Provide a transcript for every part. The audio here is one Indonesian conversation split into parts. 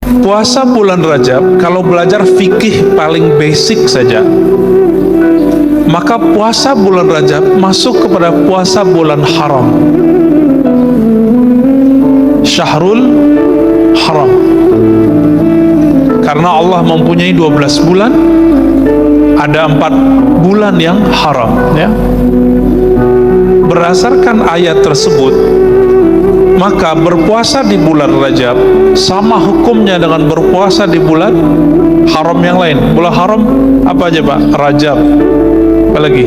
Puasa bulan Rajab, kalau belajar fikih paling basic saja, maka puasa bulan Rajab masuk kepada puasa bulan haram, Syahrul Haram. Karena Allah mempunyai 12 bulan, ada 4 bulan yang haram, ya. Berdasarkan ayat tersebut, maka berpuasa di bulan Rajab sama hukumnya dengan berpuasa di bulan haram yang lain. Bulan haram apa aja, Pak? Rajab, apa lagi?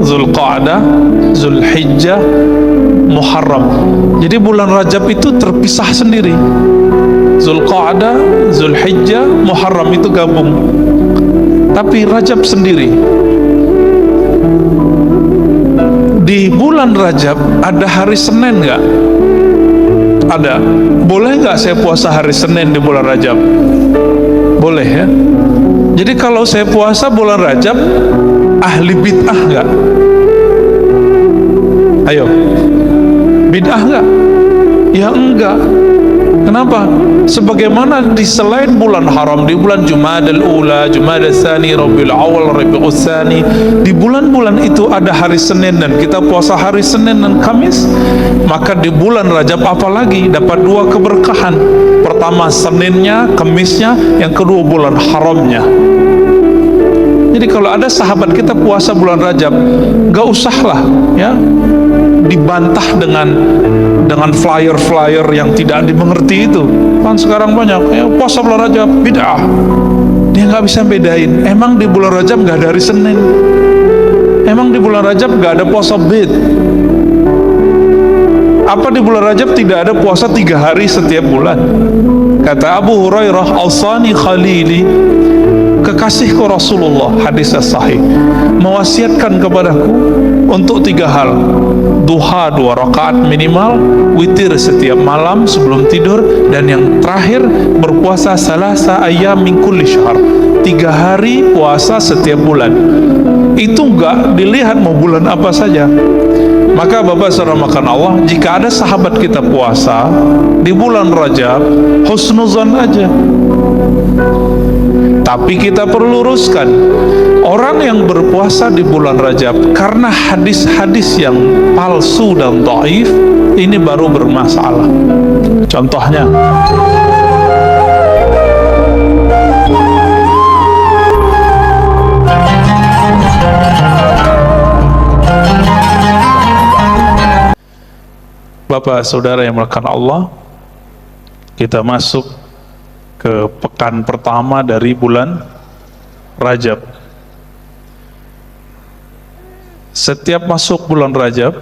Zulqa'dah, Zulhijjah, Muharram. Jadi bulan Rajab itu terpisah sendiri. Zulqa'dah, Zulhijjah, Muharram itu gabung. Tapi Rajab sendiri. Di bulan Rajab ada hari Senin nggak? Ada. Boleh nggak saya puasa hari Senin di bulan Rajab? Boleh, ya. Jadi kalau saya puasa bulan Rajab, ahli bid'ah nggak? Ayo, bid'ah nggak? Ya enggak. Kenapa? Sebagaimana di selain bulan haram, di bulan Jumadal Ula, Jumadal Tsani, Rabiul Awal, Rabiul Tsani, di bulan-bulan itu ada hari Senin dan kita puasa hari Senin dan Kamis, maka di bulan Rajab apalagi dapat 2 keberkahan. Pertama Seninnya, Kamisnya, yang kedua bulan haramnya. Jadi kalau ada sahabat kita puasa bulan Rajab, gak usahlah, ya, dibantah dengan flyer-flyer yang tidak dimengerti itu. Kan sekarang banyak, ya, puasa bulan Rajab bid'ah. Dia nggak bisa bedain. Emang di bulan Rajab nggak ada hari Senin? Emang di bulan Rajab nggak ada puasa bid? Apa di bulan Rajab tidak ada puasa 3 hari setiap bulan? Kata Abu Hurairah, "Awsani khalili," kekasihku Rasulullah, hadis sahih, mewasiatkan kepadaku untuk 3 hal: duha 2 rakaat minimal, witir setiap malam sebelum tidur, dan yang terakhir berpuasa salasa ayyam min kulli syahr, 3 hari puasa setiap bulan. Itu enggak dilihat mau bulan apa saja. Maka Bapak saudara makan Allah, jika ada sahabat kita puasa di bulan Rajab, husnuzan aja. Tapi kita perlu luruskan, orang yang berpuasa di bulan Rajab karena hadis-hadis yang palsu dan dhaif, ini baru bermasalah. Contohnya, Bapak saudara yang melakukan Allah, kita masuk ke pekan pertama dari bulan Rajab. Setiap masuk bulan Rajab,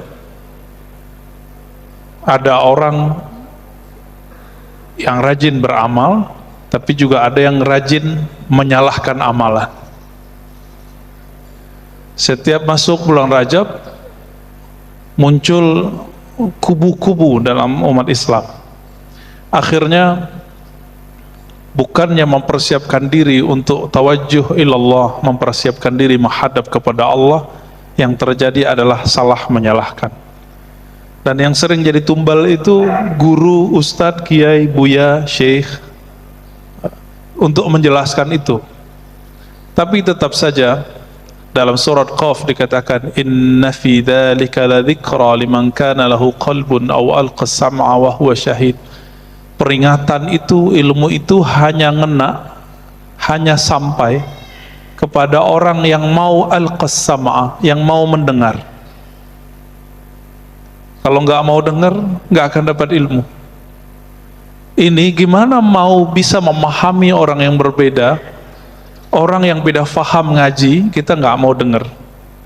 ada orang yang rajin beramal, tapi juga ada yang rajin menyalahkan amalan. Setiap masuk bulan Rajab, muncul kubu-kubu dalam umat Islam. Akhirnya bukannya mempersiapkan diri untuk tawajuh ilallah, mempersiapkan diri menghadap kepada Allah, yang terjadi adalah salah menyalahkan. Dan yang sering jadi tumbal itu guru, ustadz, kiai, buya, syekh untuk menjelaskan itu. Tapi tetap saja dalam surat Qaf dikatakan, inna fi dzalika ladzikra liman kana lahu qalbun aw alqa sam'a wa huwa syahid. Peringatan itu, ilmu itu hanya ngena, hanya sampai kepada orang yang mau al-qassam'a, yang mau mendengar. Kalau nggak mau dengar, nggak akan dapat ilmu. Ini gimana mau bisa memahami orang yang berbeda, orang yang beda faham ngaji, kita nggak mau dengar.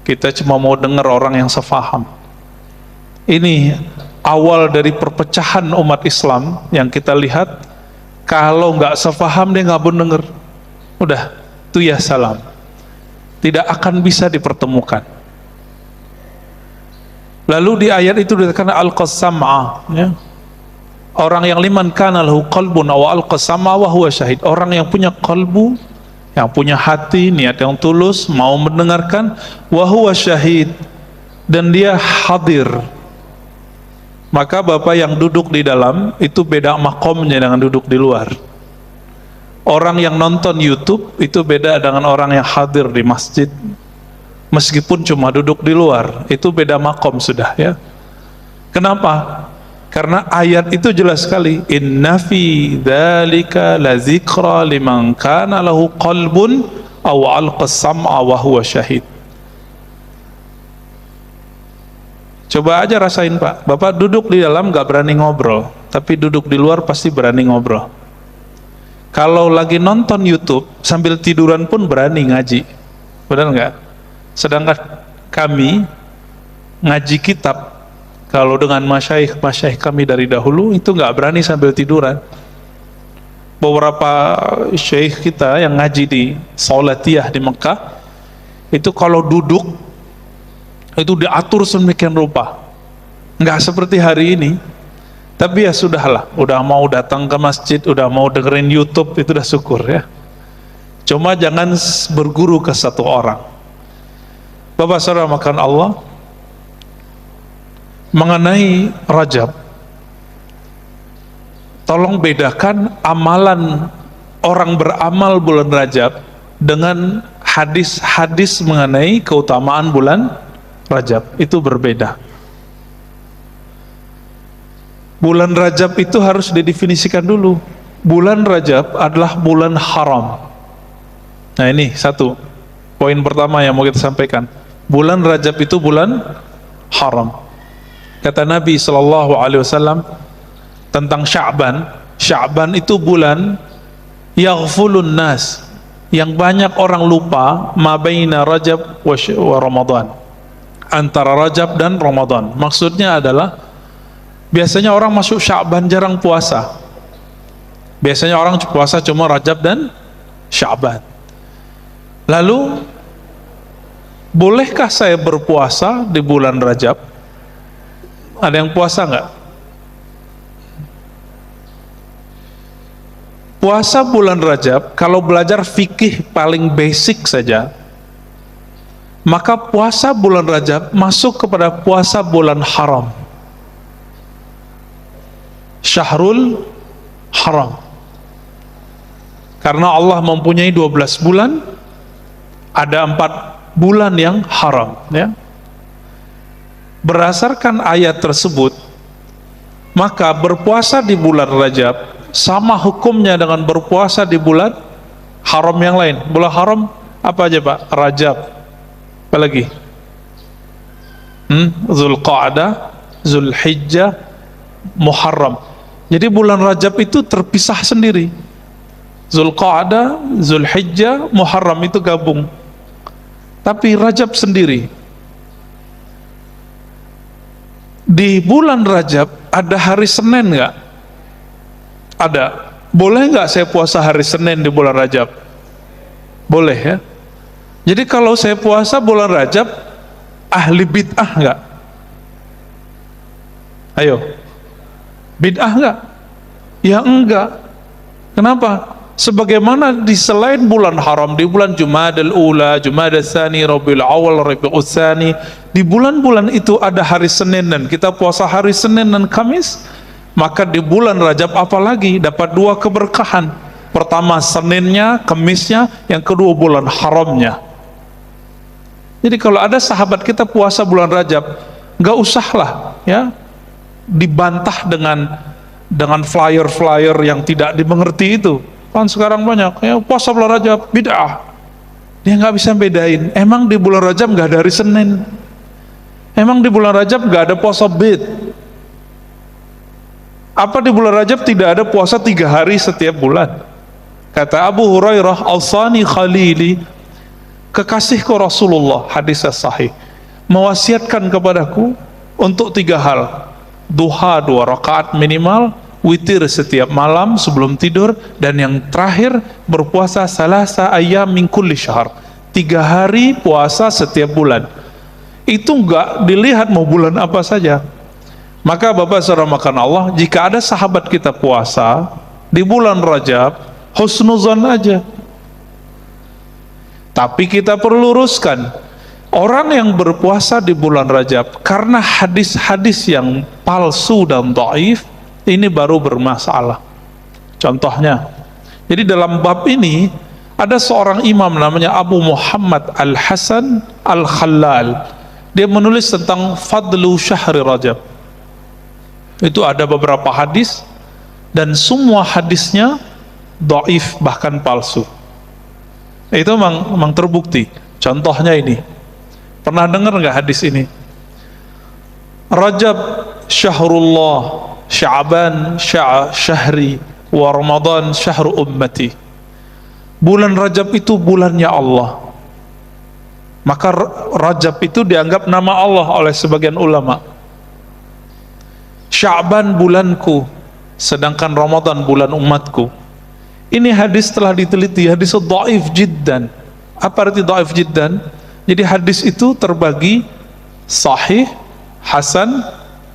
Kita cuma mau dengar orang yang sefaham. Ini awal dari perpecahan umat Islam yang kita lihat. Kalau nggak sefaham, dia nggak mau dengar. Udah, itu ya salam, tidak akan bisa dipertemukan. Lalu di ayat itu dikatakan al-qassam'a, ya. Orang yang liman kana lahu qalbun aw al-qassam'a wa huwa syahid. Orang yang punya qalbu, yang punya hati, niat yang tulus, mau mendengarkan, wa huwa syahid, dan dia hadir. Maka bapak yang duduk di dalam itu beda makomnya dengan duduk di luar. Orang yang nonton YouTube itu beda dengan orang yang hadir di masjid. Meskipun cuma duduk di luar, itu beda makom sudah ya. Kenapa? Karena ayat itu jelas sekali, inna fi dzalika lazikra liman kana lahu qalbun aw alqa sam'a wa huwa syahid. Coba aja rasain Pak, Bapak duduk di dalam gak berani ngobrol, tapi duduk di luar pasti berani ngobrol. Kalau lagi nonton YouTube sambil tiduran pun berani ngaji, benar nggak? Sedangkan kami ngaji kitab, kalau dengan masyaikh kami dari dahulu itu nggak berani sambil tiduran. Beberapa syekh kita yang ngaji di Saulatiyah di Mekah itu kalau duduk itu diatur sedemikian rupa, nggak seperti hari ini. Tapi ya sudahlah, udah mau datang ke masjid, udah mau dengerin YouTube, itu udah syukur ya. Cuma jangan berguru ke satu orang. Bapak saudara makan Allah, mengenai Rajab, tolong bedakan amalan orang beramal bulan Rajab dengan hadis-hadis mengenai keutamaan bulan Rajab. Itu berbeda. Bulan Rajab itu harus didefinisikan dulu. Bulan Rajab adalah bulan haram. Nah ini satu poin pertama yang mau kita sampaikan. Bulan Rajab itu bulan haram. Kata Nabi SAW tentang Sya'ban, Sya'ban itu bulan yaghfulun nas, yang banyak orang lupa, ma baina Rajab wa Ramadan, antara Rajab dan Ramadan. Maksudnya adalah biasanya orang masuk Sya'ban jarang puasa. Biasanya orang puasa cuma Rajab dan Sya'ban. Lalu bolehkah saya berpuasa di bulan Rajab? Ada yang puasa nggak? Puasa bulan Rajab, kalau belajar fikih paling basic saja, maka puasa bulan Rajab masuk kepada puasa bulan haram, Syahrul Haram. Karena Allah mempunyai 12 bulan, ada 4 bulan yang haram ya. Berdasarkan ayat tersebut, maka berpuasa di bulan Rajab sama hukumnya dengan berpuasa di bulan haram yang lain. Bulan haram apa aja Pak? Rajab, apa lagi? Zulqa'dah, Zulhijjah, Muharram. Jadi bulan Rajab itu terpisah sendiri. Zulqa'dah, Zulhijjah, Muharram itu gabung. Tapi Rajab sendiri. Di bulan Rajab ada hari Senin nggak? Ada. Boleh nggak saya puasa hari Senin di bulan Rajab? Boleh ya. Jadi kalau saya puasa bulan Rajab, ahli bid'ah nggak? Ayo, bid'ah nggak? Ya enggak. Kenapa? Sebagaimana di selain bulan haram, di bulan Jumadal Ula, Jumadal Tsani, Rabiul Awal, Rabiul Tsani, di bulan-bulan itu ada hari Senin dan kita puasa hari Senin dan Kamis, maka di bulan Rajab apalagi dapat 2 keberkahan. Pertama Seninnya, Kamisnya, yang kedua bulan haramnya. Jadi kalau ada sahabat kita puasa bulan Rajab, nggak usahlah ya dibantah dengan flyer-flyer yang tidak dimengerti itu. Kan sekarang banyak ya puasa bulan Rajab bid'ah. Dia nggak bisa bedain. Emang di bulan Rajab nggak ada hari Senin? Emang di bulan Rajab nggak ada puasa bid? Apa di bulan Rajab tidak ada puasa 3 hari setiap bulan? Kata Abu Hurairah, Al-Sani Khalili, kekasihku Rasulullah, hadis sahih, mewasiatkan kepadaku untuk 3 hal. Duha 2 rakaat minimal, witir setiap malam sebelum tidur, dan yang terakhir berpuasa salasa ayyam min kulli syahr, 3 hari puasa setiap bulan. Itu enggak dilihat mau bulan apa saja. Maka Bapak saudara makan Allah, jika ada sahabat kita puasa di bulan Rajab, husnuzan aja. Tapi kita perlu luruskan, Orang yang berpuasa di bulan Rajab karena hadis-hadis yang palsu dan dhaif, ini baru bermasalah. Contohnya, jadi dalam bab ini ada seorang imam namanya Abu Muhammad Al-Hasan Al-Khallal. Dia menulis tentang Fadlu Syahri Rajab. Itu ada beberapa hadis dan semua hadisnya dhaif, bahkan palsu. Itu memang terbukti. Contohnya ini. Pernah dengar nggak hadis ini? Rajab syahrullah, Sya'ban syahri, wa Ramadan syahru ummati. Bulan Rajab itu bulannya Allah. Maka Rajab itu dianggap nama Allah oleh sebagian ulama. Sya'ban bulanku, sedangkan Ramadan bulan umatku. Ini hadis telah diteliti, hadis dhaif jiddan. Apa arti dhaif jiddan? Jadi hadis itu terbagi sahih, hasan,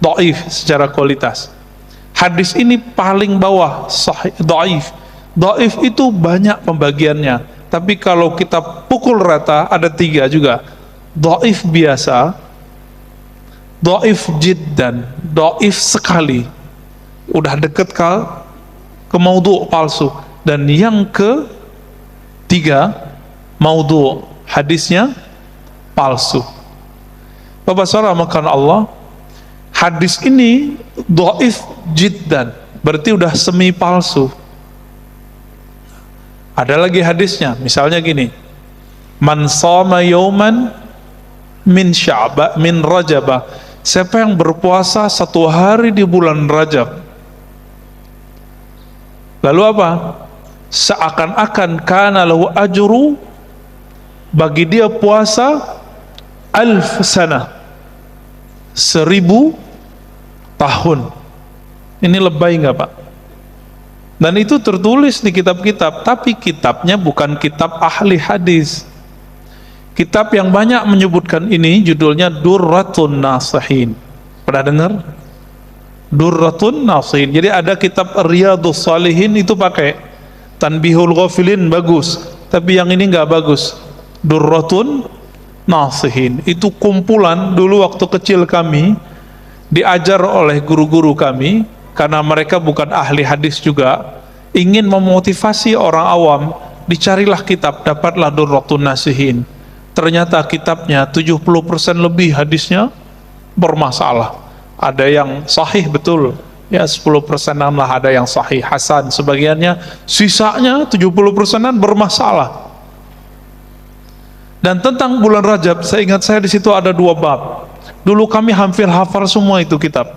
dhaif secara kualitas. Hadis ini paling bawah sahih, dhaif. Dhaif itu banyak pembagiannya, tapi kalau kita pukul rata ada 3 juga. Dhaif biasa, dhaif jiddan, dhaif sekali, udah deket ke maudhu' palsu. Dan yang ketiga, maudhu', hadisnya palsu. Bapak saudara makan Allah, hadis ini dhaif jiddan, berarti udah semi palsu. Ada lagi hadisnya, misalnya gini, man shama yauman min sya'ba min rajabah, siapa yang berpuasa 1 hari di bulan Rajab, lalu apa? Seakan-akan kana lahu ajru, bagi dia puasa 1000 sana, 1000 tahun. Ini lebay nggak Pak? Dan itu tertulis di kitab-kitab, tapi kitabnya bukan kitab ahli hadis. Kitab yang banyak menyebutkan ini judulnya Durratun Nasihin. Pernah dengar? Durratun Nasihin. Jadi ada kitab Riyadhus Shalihin itu pakai Tanbihul Ghafilin, bagus, tapi yang ini nggak bagus. Durratun Nasihin itu kumpulan dulu waktu kecil kami diajar oleh guru-guru kami, karena mereka bukan ahli hadis juga, ingin memotivasi orang awam, dicarilah kitab, dapatlah Durratun Nasihin. Ternyata kitabnya 70% lebih hadisnya bermasalah. Ada yang sahih betul, ya 10%-an lah ada yang sahih hasan, sebagiannya, sisanya 70%-an bermasalah. Dan tentang bulan Rajab, saya ingat saya di situ ada 2 bab. Dulu kami hampir hafal semua itu kitab.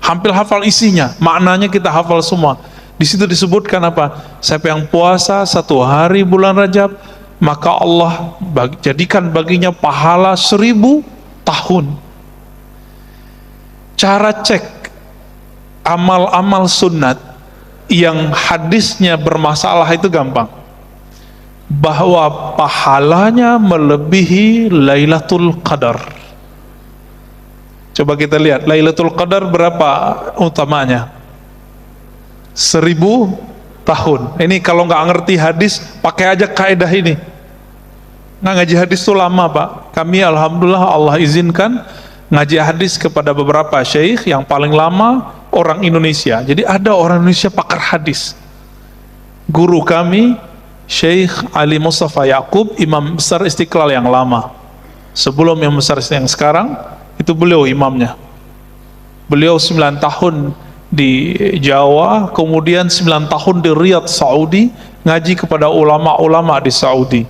Hampir hafal isinya, maknanya kita hafal semua. Di situ disebutkan apa? Siapa yang puasa 1 hari bulan Rajab, maka Allah jadikan baginya pahala 1000 tahun. Cara cek amal-amal sunat yang hadisnya bermasalah itu gampang. Bahwa pahalanya melebihi Lailatul Qadar. Coba kita lihat Lailatul Qadar berapa utamanya? 1000 tahun. Ini kalau nggak ngerti hadis, pakai aja kaidah ini. Nggak ngaji hadis itu lama Pak. Kami alhamdulillah Allah izinkan ngaji hadis kepada beberapa syekh, yang paling lama orang Indonesia. Jadi ada orang Indonesia pakar hadis. Guru kami Syekh Ali Mustafa Yaqub, imam besar Istiqlal yang lama. Sebelum yang besar yang sekarang, itu beliau imamnya. Beliau 9 tahun di Jawa, kemudian 9 tahun di Riyadh, Saudi, ngaji kepada ulama-ulama di Saudi.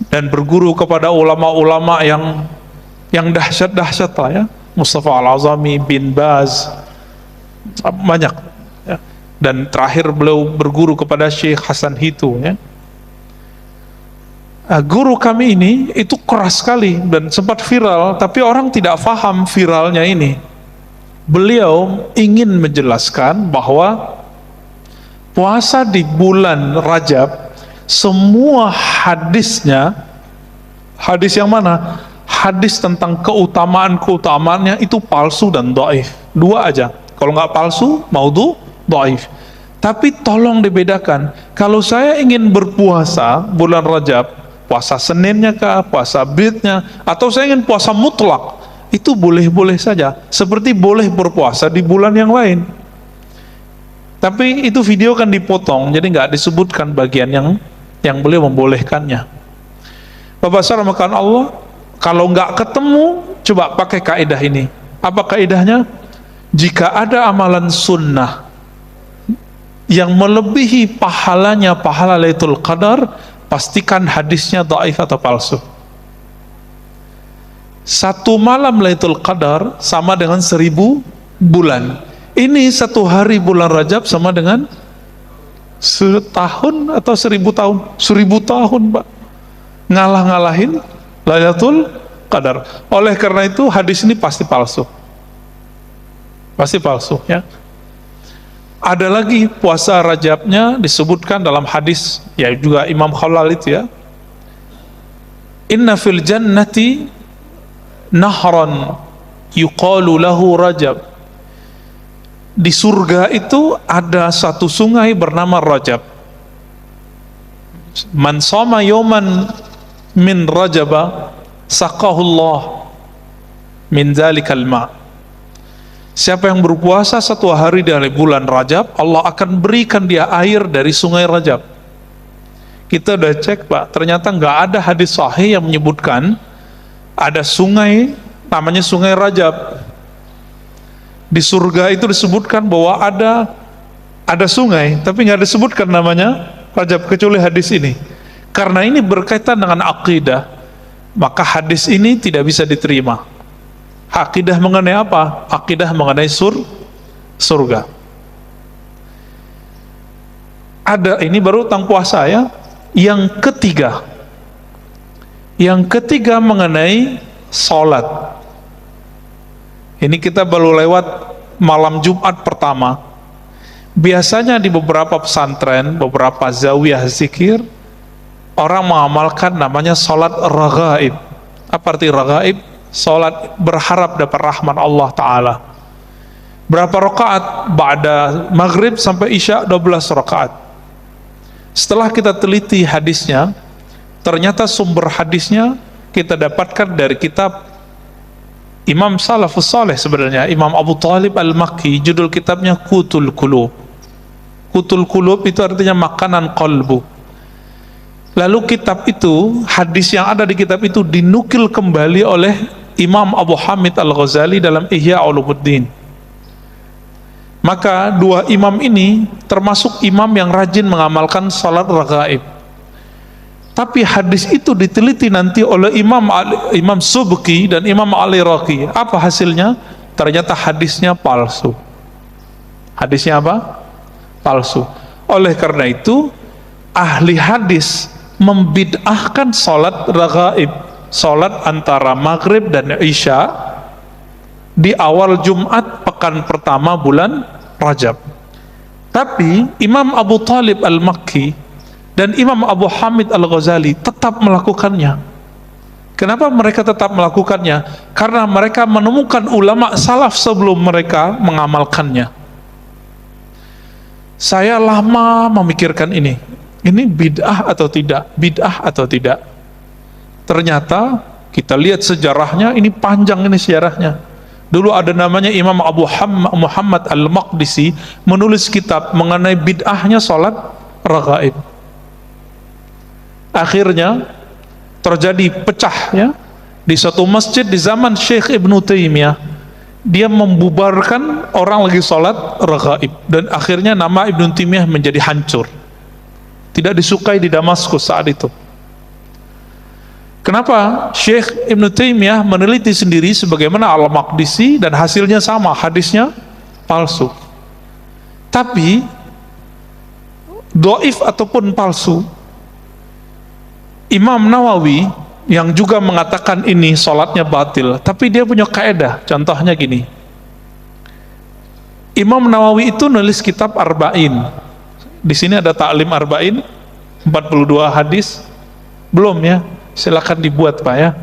Dan berguru kepada ulama-ulama yang dahsyat-dahsyat lah ya. Mustafa Al-Azami, bin Baz, banyak ya. Dan terakhir beliau berguru kepada Syekh Hasan Hitu ya. Guru kami ini itu keras sekali dan sempat viral, tapi orang tidak paham viralnya ini. Beliau ingin menjelaskan bahwa puasa di bulan Rajab, semua hadisnya, hadis yang mana? Hadis tentang keutamaan-keutamaannya itu palsu dan dhaif. 2 aja. Kalau nggak palsu, maudhu, dhaif. Tapi tolong dibedakan. Kalau saya ingin berpuasa bulan Rajab, puasa Seninnya kah, puasa Bidnya, atau saya ingin puasa mutlak, itu boleh-boleh saja, seperti boleh berpuasa di bulan yang lain. Tapi itu video kan dipotong, jadi nggak disebutkan bagian yang beliau membolehkannya. Bapak saudara makan Allah, kalau nggak ketemu, coba pakai kaidah ini. Apa kaidahnya? Jika ada amalan sunnah yang melebihi pahalanya pahala Lailatul Qadar, pastikan hadisnya dhaif atau palsu. Satu malam Lailatul Qadar sama dengan 1000 bulan. Ini satu hari bulan Rajab sama dengan 1 tahun atau 1000 tahun. 1000 tahun, Pak. Ngalah-ngalahin Lailatul Qadar. Oleh karena itu hadis ini pasti palsu. Pasti palsu, ya. Ada lagi puasa Rajabnya disebutkan dalam hadis, ya juga Imam Khalal itu, ya. Inna fil jannati nahran yuqalu lahu Rajab. Di surga itu ada satu sungai bernama Rajab. Man shoma yawman min Rajaba saqahullah min dzalikal ma'. Siapa yang berpuasa satu hari dari bulan Rajab, Allah akan berikan dia air dari sungai Rajab. Kita udah cek, Pak, ternyata nggak ada hadis sahih yang menyebutkan ada sungai namanya sungai Rajab. Di surga itu disebutkan bahwa ada sungai, tapi nggak disebutkan namanya Rajab kecuali hadis ini. Karena ini berkaitan dengan akidah, maka hadis ini tidak bisa diterima. Akidah mengenai apa? Akidah mengenai surga. Ada, ini baru tentang puasa, ya. Yang ketiga mengenai sholat. Ini kita baru lewat malam Jumat pertama. Biasanya di beberapa pesantren, beberapa zawiyah zikir, orang mengamalkan namanya sholat raghaib. Apa arti raghaib? Sholat berharap dapat rahmat Allah Ta'ala. Berapa rakaat? Ba'da maghrib sampai isya 12 rakaat. Setelah kita teliti hadisnya, ternyata sumber hadisnya kita dapatkan dari kitab Imam Salafus Saleh, sebenarnya Imam Abu Talib Al-Makki. Judul kitabnya Qutul Qulub. Qutul Qulub itu artinya makanan qalbu. Lalu kitab itu, hadis yang ada di kitab itu dinukil kembali oleh Imam Abu Hamid Al-Ghazali dalam Ihya Ulumuddin. Maka dua imam ini termasuk imam yang rajin mengamalkan salat raghaib. Tapi hadis itu diteliti nanti oleh Imam Subki dan Imam Al-Iraqi. Apa hasilnya? Ternyata hadisnya palsu. Hadisnya apa? Palsu. Oleh karena itu, ahli hadis membid'ahkan salat raghaib, salat antara maghrib dan isya di awal Jumat pekan pertama bulan Rajab. Tapi Imam Abu Talib Al-Makki dan Imam Abu Hamid Al-Ghazali tetap melakukannya. Kenapa mereka tetap melakukannya? Karena mereka menemukan ulama salaf sebelum mereka mengamalkannya. Saya lama memikirkan ini bid'ah atau tidak, bid'ah atau tidak. Ternyata kita lihat sejarahnya, ini panjang ini sejarahnya. Dulu ada namanya Imam Abu Muhammad Al-Maqdisi, menulis kitab mengenai bid'ahnya sholat raghaib. Akhirnya terjadi pecah, ya, di satu masjid di zaman Syekh Ibnu Taimiyah. Dia membubarkan orang lagi sholat raghaib, dan akhirnya nama Ibnu Taimiyah menjadi hancur, tidak disukai di Damaskus saat itu. Kenapa? Syekh Ibnu Taimiyah meneliti sendiri sebagaimana Al-Maqdisi dan hasilnya sama, hadisnya palsu. Tapi dhaif ataupun palsu, Imam Nawawi yang juga mengatakan ini sholatnya batil, tapi dia punya kaidah. Contohnya gini, Imam Nawawi itu nulis kitab Arba'in. Di sini ada Ta'lim Arba'in, 42 hadis. Belum, ya? Silakan dibuat, Pak, ya.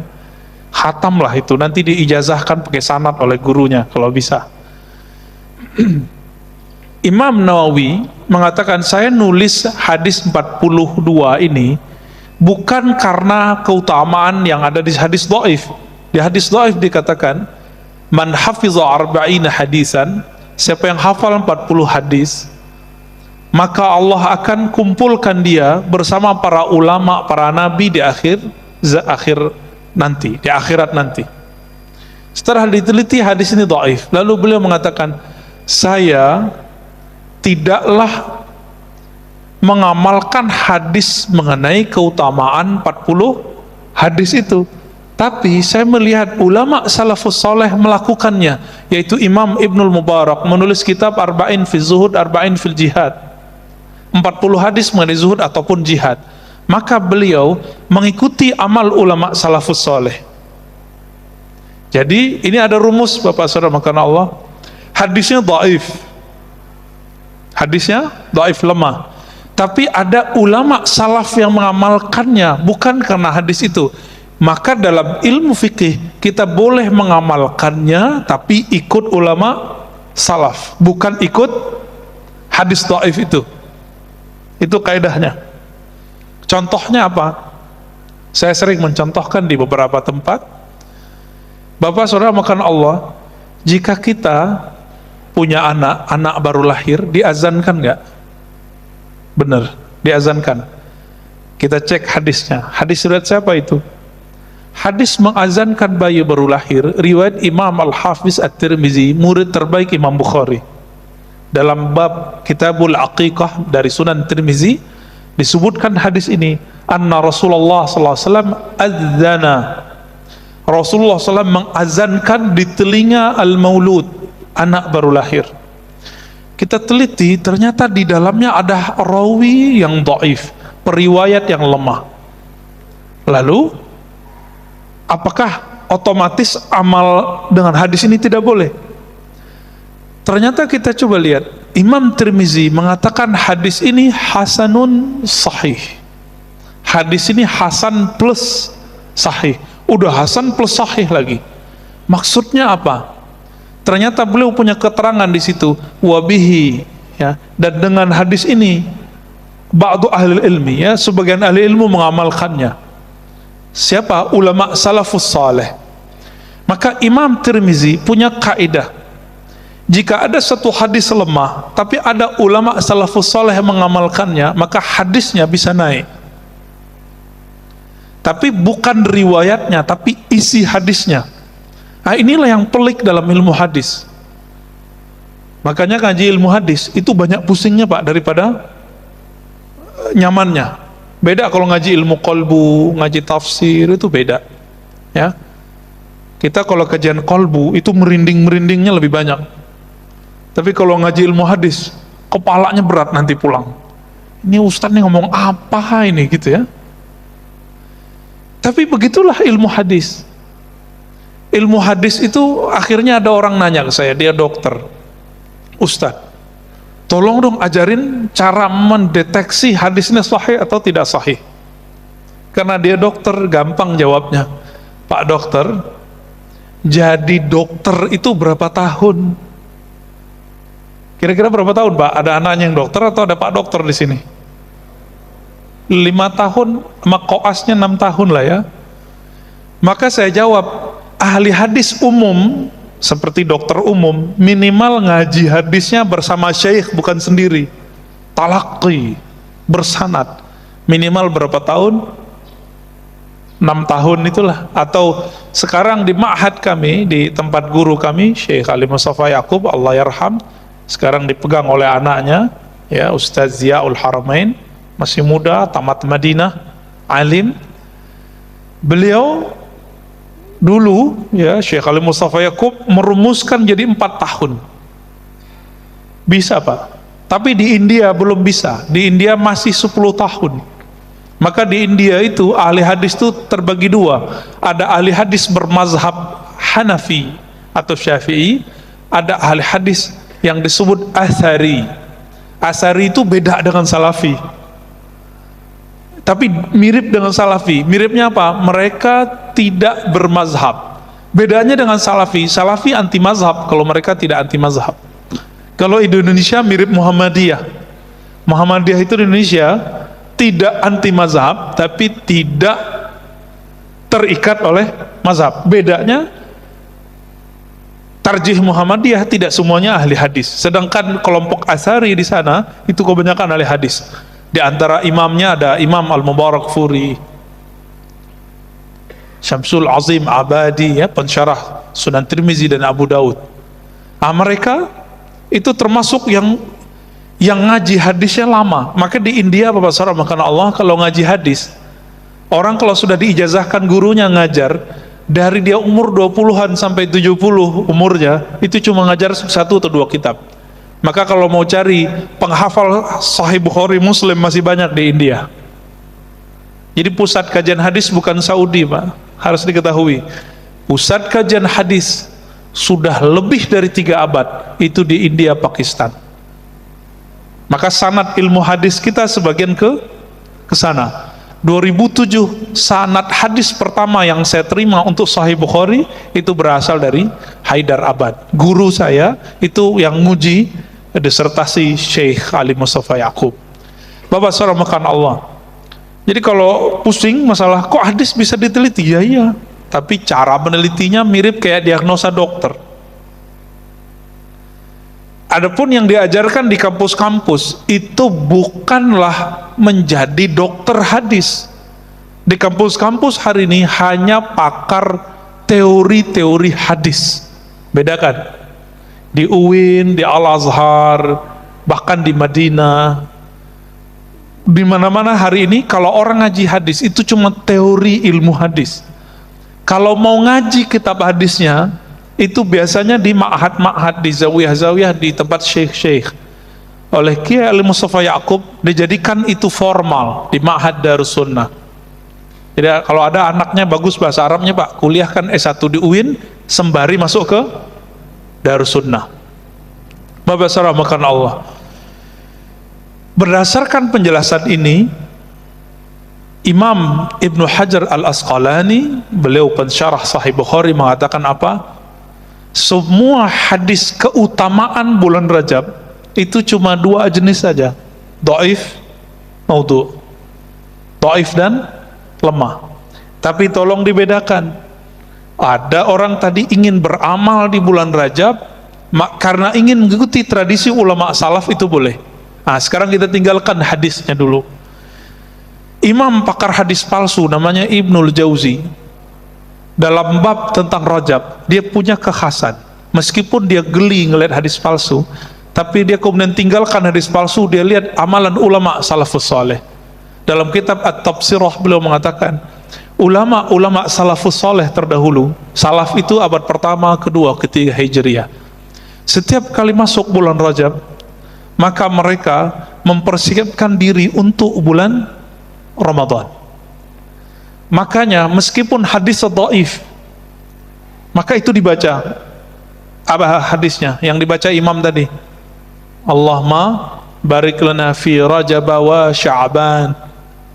Khatam lah itu, nanti diijazahkan pakai sanad oleh gurunya kalau bisa. Imam Nawawi mengatakan, saya nulis hadis 42 ini bukan karena keutamaan yang ada di hadis dhaif. Di hadis dhaif dikatakan, man hafiza arba'ina hadisan, siapa yang hafal 40 hadis, maka Allah akan kumpulkan dia bersama para ulama, para nabi di akhirat nanti. Setelah diteliti hadis ini dhaif, lalu beliau mengatakan, saya tidaklah mengamalkan hadis mengenai keutamaan 40 hadis itu, tapi saya melihat ulama salafus soleh melakukannya, yaitu Imam Ibnul Mubarak menulis kitab Arba'in fil Zuhud, Arba'in fil Jihad, 40 hadis mengenai zuhud ataupun jihad. Maka beliau mengikuti amal ulama salafus soleh. Jadi ini ada rumus Bapak Saudara makan Allah, hadisnya dhaif, lemah, tapi ada ulama salaf yang mengamalkannya bukan karena hadis itu. Maka dalam ilmu fikih kita boleh mengamalkannya tapi ikut ulama salaf, bukan ikut hadis dhaif itu. Itu kaidahnya. Contohnya apa? Saya sering mencontohkan di beberapa tempat. Bapak Saudara makan Allah, jika kita punya anak baru lahir, diazankan nggak? Benar, diazankan. Kita cek hadisnya. Hadis riwayat siapa itu? Hadis mengazankan bayi baru lahir, riwayat Imam Al-Hafiz At-Tirmizi, murid terbaik Imam Bukhari. Dalam bab Kitabul Aqiqah dari Sunan Tirmizi disebutkan hadis ini, anna Rasulullah SAW adzana, Rasulullah SAW mengazankan di telinga al-maulud, anak baru lahir. Kita teliti, ternyata di dalamnya ada rawi yang dhaif, periwayat yang lemah. Lalu apakah otomatis amal dengan hadis ini tidak boleh? Ternyata kita coba lihat, Imam Tirmizi mengatakan hadis ini hasanun sahih. Hadis ini hasan plus sahih. Udah hasan plus sahih lagi. Maksudnya apa? Ternyata beliau punya keterangan di situ, wabihi, ya, dan dengan hadis ini ba'du ahli ilmi, ya, sebagian ahli ilmu mengamalkannya. Siapa? Ulama salafus saleh. Maka Imam Tirmizi punya kaidah, jika ada satu hadis lemah tapi ada ulama salafus saleh yang mengamalkannya, maka hadisnya bisa naik. Tapi bukan riwayatnya, tapi isi hadisnya. Nah, inilah yang pelik dalam ilmu hadis. Makanya ngaji ilmu hadis itu banyak pusingnya Pak daripada nyamannya. Beda kalau ngaji ilmu qalbu, ngaji tafsir, itu beda. Ya, kita kalau kajian qalbu itu merinding-merindingnya lebih banyak. Tapi kalau ngaji ilmu hadis, kepalanya berat nanti pulang. Ini ustaz nih ngomong apa ini gitu ya. Tapi begitulah ilmu hadis. Ilmu hadis itu akhirnya ada orang nanya ke saya, dia dokter, ustaz, tolong dong ajarin cara mendeteksi hadisnya sahih atau tidak sahih. Karena dia dokter, gampang jawabnya. Pak dokter, jadi dokter itu berapa tahun? Kira-kira berapa tahun Pak? Ada anaknya yang dokter atau ada Pak dokter di sini? 5 tahun, sama koasnya 6 tahun lah ya. Maka saya jawab, ahli hadis umum seperti dokter umum minimal ngaji hadisnya bersama syekh, bukan sendiri. Talaqi, bersanad, minimal berapa tahun? 6 tahun itulah. Atau sekarang di ma'had kami, di tempat guru kami Syekh Ali Mustafa Yaqub, Allah yarham, sekarang dipegang oleh anaknya, ya, Ustaz Ziaul Haramain, masih muda, tamat Madinah, alim. Beliau dulu, ya, Syekh Ali Mustafa Yaqub merumuskan jadi 4 tahun. Bisa Pak, tapi di India belum bisa. Di India masih 10 tahun. Maka di India itu ahli hadis itu terbagi 2. Ada ahli hadis bermazhab Hanafi atau Syafi'i, ada ahli hadis yang disebut Athari. Athari itu beda dengan Salafi, tapi mirip dengan Salafi. Miripnya apa? Mereka tidak bermazhab. Bedanya dengan Salafi, Salafi anti mazhab, kalau mereka tidak anti mazhab. Kalau di Indonesia mirip Muhammadiyah. Muhammadiyah itu di Indonesia tidak anti mazhab, tapi tidak terikat oleh mazhab. Bedanya, Tarjih Muhammadiyah tidak semuanya ahli hadis, sedangkan kelompok Asy'ari di sana itu kebanyakan ahli hadis. Di antara imamnya ada Imam Al-Mubarakfuri, Syamsul Azim Abadi, ya, pensyarah Sunan Tirmizi dan Abu Daud. Mereka itu termasuk yang ngaji hadisnya lama. Maka di India, Bapak Saudara, makanya Allah kalau ngaji hadis, orang kalau sudah diijazahkan gurunya ngajar, dari dia umur 20-an sampai 70 umurnya, itu cuma ngajar 1 atau 2 kitab. Maka kalau mau cari penghafal Sahih Bukhari, Muslim masih banyak di India. Jadi pusat kajian hadis bukan Saudi, Pak, harus diketahui. Pusat kajian hadis sudah lebih dari 3 abad itu di India, Pakistan. Maka sanad ilmu hadis kita sebagian ke sana. 2007 sanad hadis pertama yang saya terima untuk Sahih Bukhari itu berasal dari Haidar Abad. Guru saya itu yang nguji disertasi Syekh Ali Mustafa Yaqub. Bapak Saudara makan Allah. Jadi kalau pusing masalah kok hadis bisa diteliti, ya iya, tapi cara menelitinya mirip kayak diagnosa dokter. Adapun yang diajarkan di kampus-kampus itu bukanlah menjadi dokter hadis. Di kampus-kampus hari ini hanya pakar teori-teori hadis. Bedakan. Di UIN, di Al-Azhar, bahkan di Madinah, di mana-mana hari ini kalau orang ngaji hadis itu cuma teori ilmu hadis. Kalau mau ngaji kitab hadisnya itu biasanya di ma'had-ma'had, di zawiyah-zawiyah, di tempat syekh-syekh. Oleh Kiai Ali Mustafa Yaqub dijadikan itu formal di Ma'had Darussunnah. Jadi kalau ada anaknya bagus bahasa Arabnya, Pak, kuliahkan S1 di UIN sembari masuk ke Darussunnah. Bapak Saudara makan Allah. Berdasarkan penjelasan ini, Imam Ibnu Hajar Al-Asqalani, beliau pensyarah Sahih Bukhari, mengatakan apa? Semua hadis keutamaan bulan Rajab itu cuma 2 jenis saja, dhaif, maudhu. Dhaif dan lemah. Tapi tolong dibedakan. Ada orang tadi ingin beramal di bulan Rajab karena ingin mengikuti tradisi ulama salaf, itu boleh. Nah, sekarang kita tinggalkan hadisnya dulu. Imam pakar hadis palsu namanya Ibnul Jauzi, dalam bab tentang Rajab, dia punya kekhasan. Meskipun dia geli ngelihat hadis palsu, tapi dia kemudian tinggalkan hadis palsu, dia lihat amalan ulama salafus saleh. Dalam kitab At-Tafsirah beliau mengatakan, ulama-ulama salafus saleh terdahulu, salaf itu abad pertama, kedua, ketiga Hijriah, setiap kali masuk bulan Rajab, maka mereka mempersiapkan diri untuk bulan Ramadan. Makanya meskipun hadis dhaif, maka itu dibaca. Apa hadisnya yang dibaca imam tadi? Allahumma barik lana fi Rajab wa Sya'ban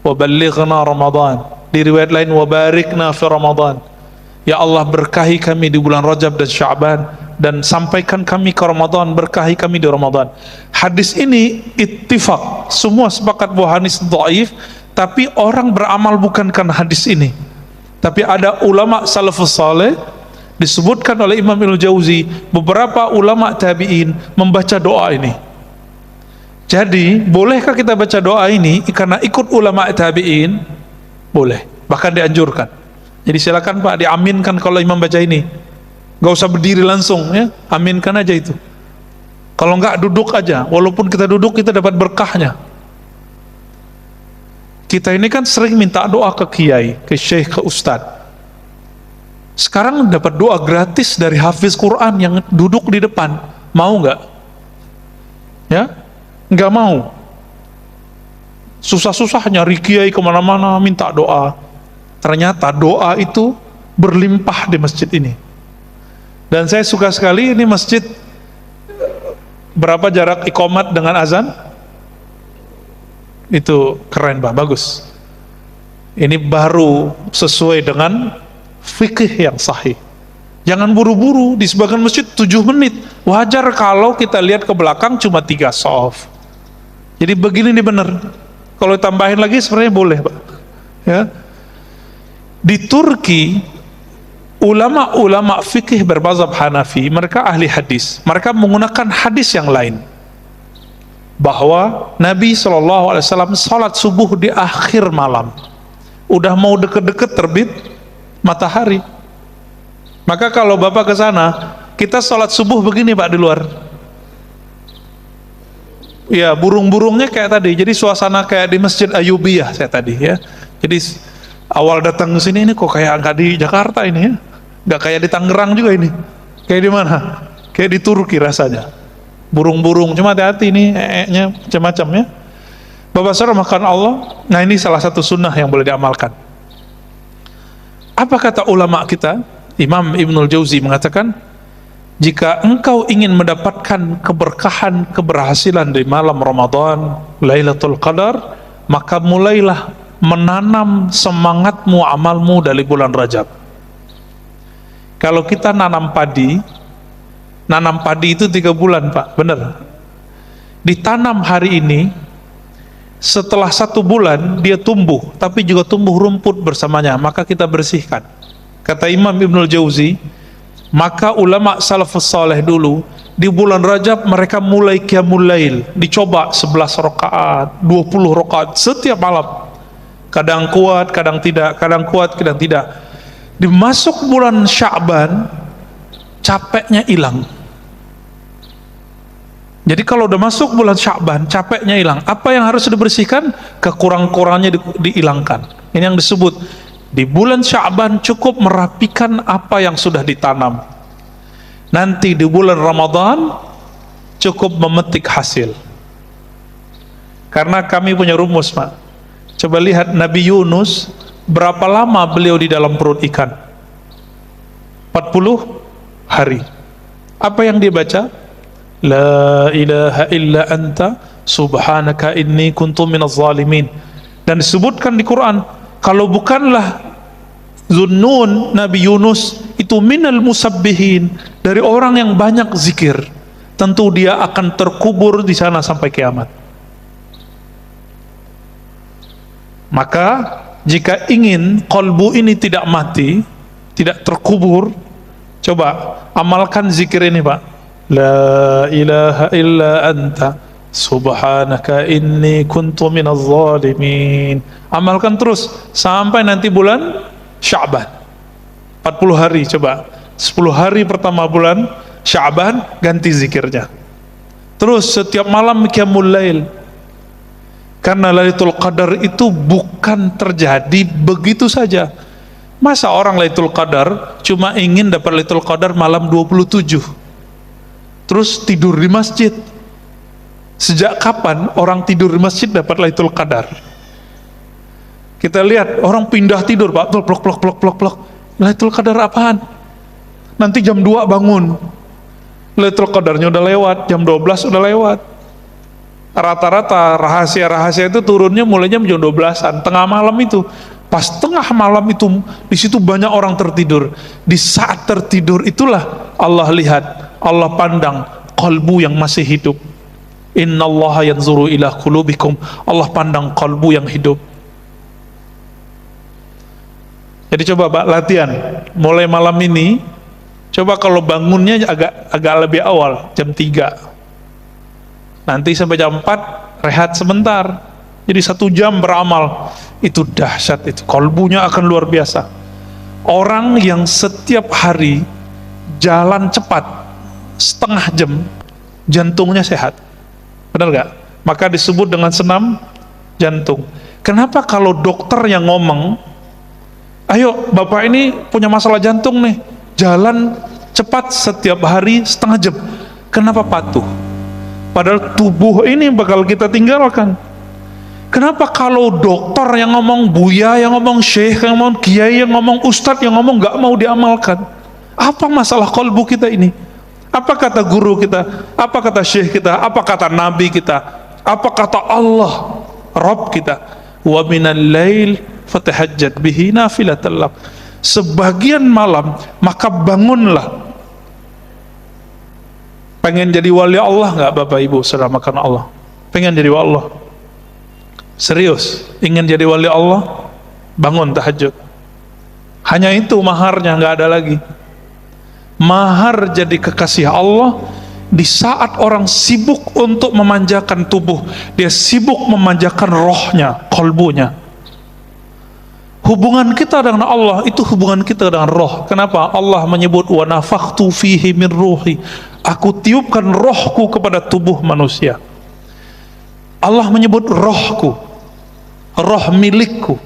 wa ballighna Ramadan. Di riwayat lain wa barikna fi Ramadan. Ya Allah, berkahi kami di bulan Rajab dan Sya'ban, dan sampaikan kami ke Ramadan, berkahi kami di Ramadan. Hadis ini ittifaq, semua sepakat bahwa hadis dhaif, tapi orang beramal bukan karena hadis ini. Tapi ada ulama salafus saleh, disebutkan oleh Imam Ibnul Jauzi, beberapa ulama tabi'in membaca doa ini. Jadi bolehkah kita baca doa ini karena ikut ulama tabi'in? Boleh, bahkan dianjurkan. Jadi silakan Pak, diaminkan kalau imam baca ini, gak usah berdiri langsung, ya, aminkan aja itu. Kalau enggak, duduk aja, walaupun kita duduk kita dapat berkahnya. Kita ini kan sering minta doa ke kiai, ke syekh, ke ustadz. Sekarang dapat doa gratis dari hafiz Quran yang duduk di depan. Mau nggak? Ya, nggak mau. Susah-susah nyari kiai kemana-mana minta doa. Ternyata doa itu berlimpah di masjid ini. Dan saya suka sekali ini masjid. Berapa jarak iqamat dengan azan? Itu keren Pak, bagus. Ini baru sesuai dengan fikih yang sahih. Jangan buru-buru, di sebagian masjid 7 menit. Wajar kalau kita lihat ke belakang cuma 3 shaf. Jadi begini nih benar. Kalau tambahin lagi sebenarnya boleh, Pak. Ya. Di Turki, ulama-ulama fikih bermazhab Hanafi, mereka ahli hadis. Mereka menggunakan hadis yang lain, bahwa Nabi SAW salat subuh di akhir malam. Udah mau deket-deket terbit matahari. Maka kalau Bapak ke sana, kita salat subuh begini Pak di luar. Ya, burung-burungnya kayak tadi. Jadi suasana kayak di Masjid Ayyubiyah saya tadi ya. Jadi awal datang ke sini ini kok kayak nggak di Jakarta ini ya. Nggak kayak di Tangerang juga ini. Kayak di mana? Kayak di Turki rasanya. Burung-burung, cuma hati-hati ini nya macam-macam ya. Bapak saudara makan Allah. Nah, ini salah satu sunnah yang boleh diamalkan. Apa kata ulama kita? Imam Ibnul Jauzi mengatakan, jika engkau ingin mendapatkan keberkahan, keberhasilan di malam Ramadan, Lailatul Qadar, maka mulailah menanam semangatmu, amalmu dari bulan Rajab. Kalau kita nanam padi itu 3 bulan Pak, benar. Ditanam hari ini, setelah 1 bulan dia tumbuh, tapi juga tumbuh rumput bersamanya, maka kita bersihkan. Kata Imam Ibnul Jauzi, maka ulama salafus saleh dulu di bulan Rajab mereka mulai qiyamul lail, dicoba 11 rakaat, 20 rakaat setiap malam. Kadang kuat, kadang tidak, kadang kuat, kadang tidak. Dimasuk bulan Sya'ban, capeknya hilang. Jadi kalau udah masuk bulan Sya'ban, capeknya hilang. Apa yang harus dibersihkan? Kekurang-kurangnya dihilangkan. Ini yang disebut di bulan Sya'ban cukup merapikan apa yang sudah ditanam. Nanti di bulan Ramadan cukup memetik hasil. Karena kami punya rumus Pak. Coba lihat Nabi Yunus, berapa lama beliau di dalam perut ikan? 40 hari. Apa yang dia baca? La ilaha illa anta subhanaka inni kuntu minaz zalimin. Dan disebutkan di Quran, kalau bukanlah Zunnun, Nabi Yunus itu minal musabbihin, dari orang yang banyak zikir, tentu dia akan terkubur di sana sampai kiamat. Maka jika ingin kolbu ini tidak mati, tidak terkubur, coba amalkan zikir ini Pak. La ilaha illa anta subhanaka inni kuntu minaz zalimin. Amalkan terus sampai nanti bulan Sya'ban, 40 hari. Coba 10 hari pertama bulan Sya'ban ganti zikirnya, terus setiap malam qiyamul lail. Karena Lailatul Qadar itu bukan terjadi begitu saja. Masa orang Lailatul Qadar cuma ingin dapat Lailatul Qadar malam 27 terus tidur di masjid? Sejak kapan orang tidur di masjid dapat Lailatul Qadar? Kita lihat orang pindah tidur Pak, plok. Lailatul Qadar apaan? Nanti jam 2 bangun, Lailatul Qadarnya udah lewat, jam 12 udah lewat. Rata-rata rahasia-rahasia itu turunnya mulainya jam 12-an, tengah malam itu. Pas tengah malam itu, di situ banyak orang tertidur. Di saat tertidur itulah Allah lihat, Allah pandang kalbu yang masih hidup. Innallaha yanzuru ila qulubikum. Allah pandang kalbu yang hidup. Jadi coba Pak latihan, mulai malam ini, coba kalau bangunnya agak lebih awal, jam 3. Nanti sampai jam 4 rehat sebentar. Jadi 1 jam beramal. Itu dahsyat itu. Kolbunya akan luar biasa. Orang yang setiap hari jalan cepat setengah jam, jantungnya sehat. Benar gak? Maka disebut dengan senam jantung. Kenapa kalau dokter yang ngomong, ayo Bapak ini punya masalah jantung nih, jalan cepat setiap hari setengah jam, kenapa patuh? Padahal tubuh ini bakal kita tinggalkan. Kenapa kalau dokter yang ngomong, buya yang ngomong, syekh yang ngomong, kiai yang ngomong, ustadz yang ngomong gak mau diamalkan? Apa masalah kolbu kita ini? Apa kata guru kita? Apa kata syekh kita? Apa kata nabi kita? Apa kata Allah Rabb kita? Wa minal lail fatahajjat bihi nafilatan lak. Sebagian malam maka bangunlah. Pengen jadi wali Allah nggak Bapak Ibu saudara makan Allah? Pengen jadi wali Allah? Serius, ingin jadi wali Allah, bangun tahajud. Hanya itu maharnya, nggak ada lagi. Mahar jadi kekasih Allah di saat orang sibuk untuk memanjakan tubuh, dia sibuk memanjakan rohnya, kolbunya. Hubungan kita dengan Allah itu hubungan kita dengan roh. Kenapa? Allah menyebut wa nafakhtu fihi min ruhi. Aku tiupkan rohku kepada tubuh manusia. Allah menyebut rohku, roh milikku.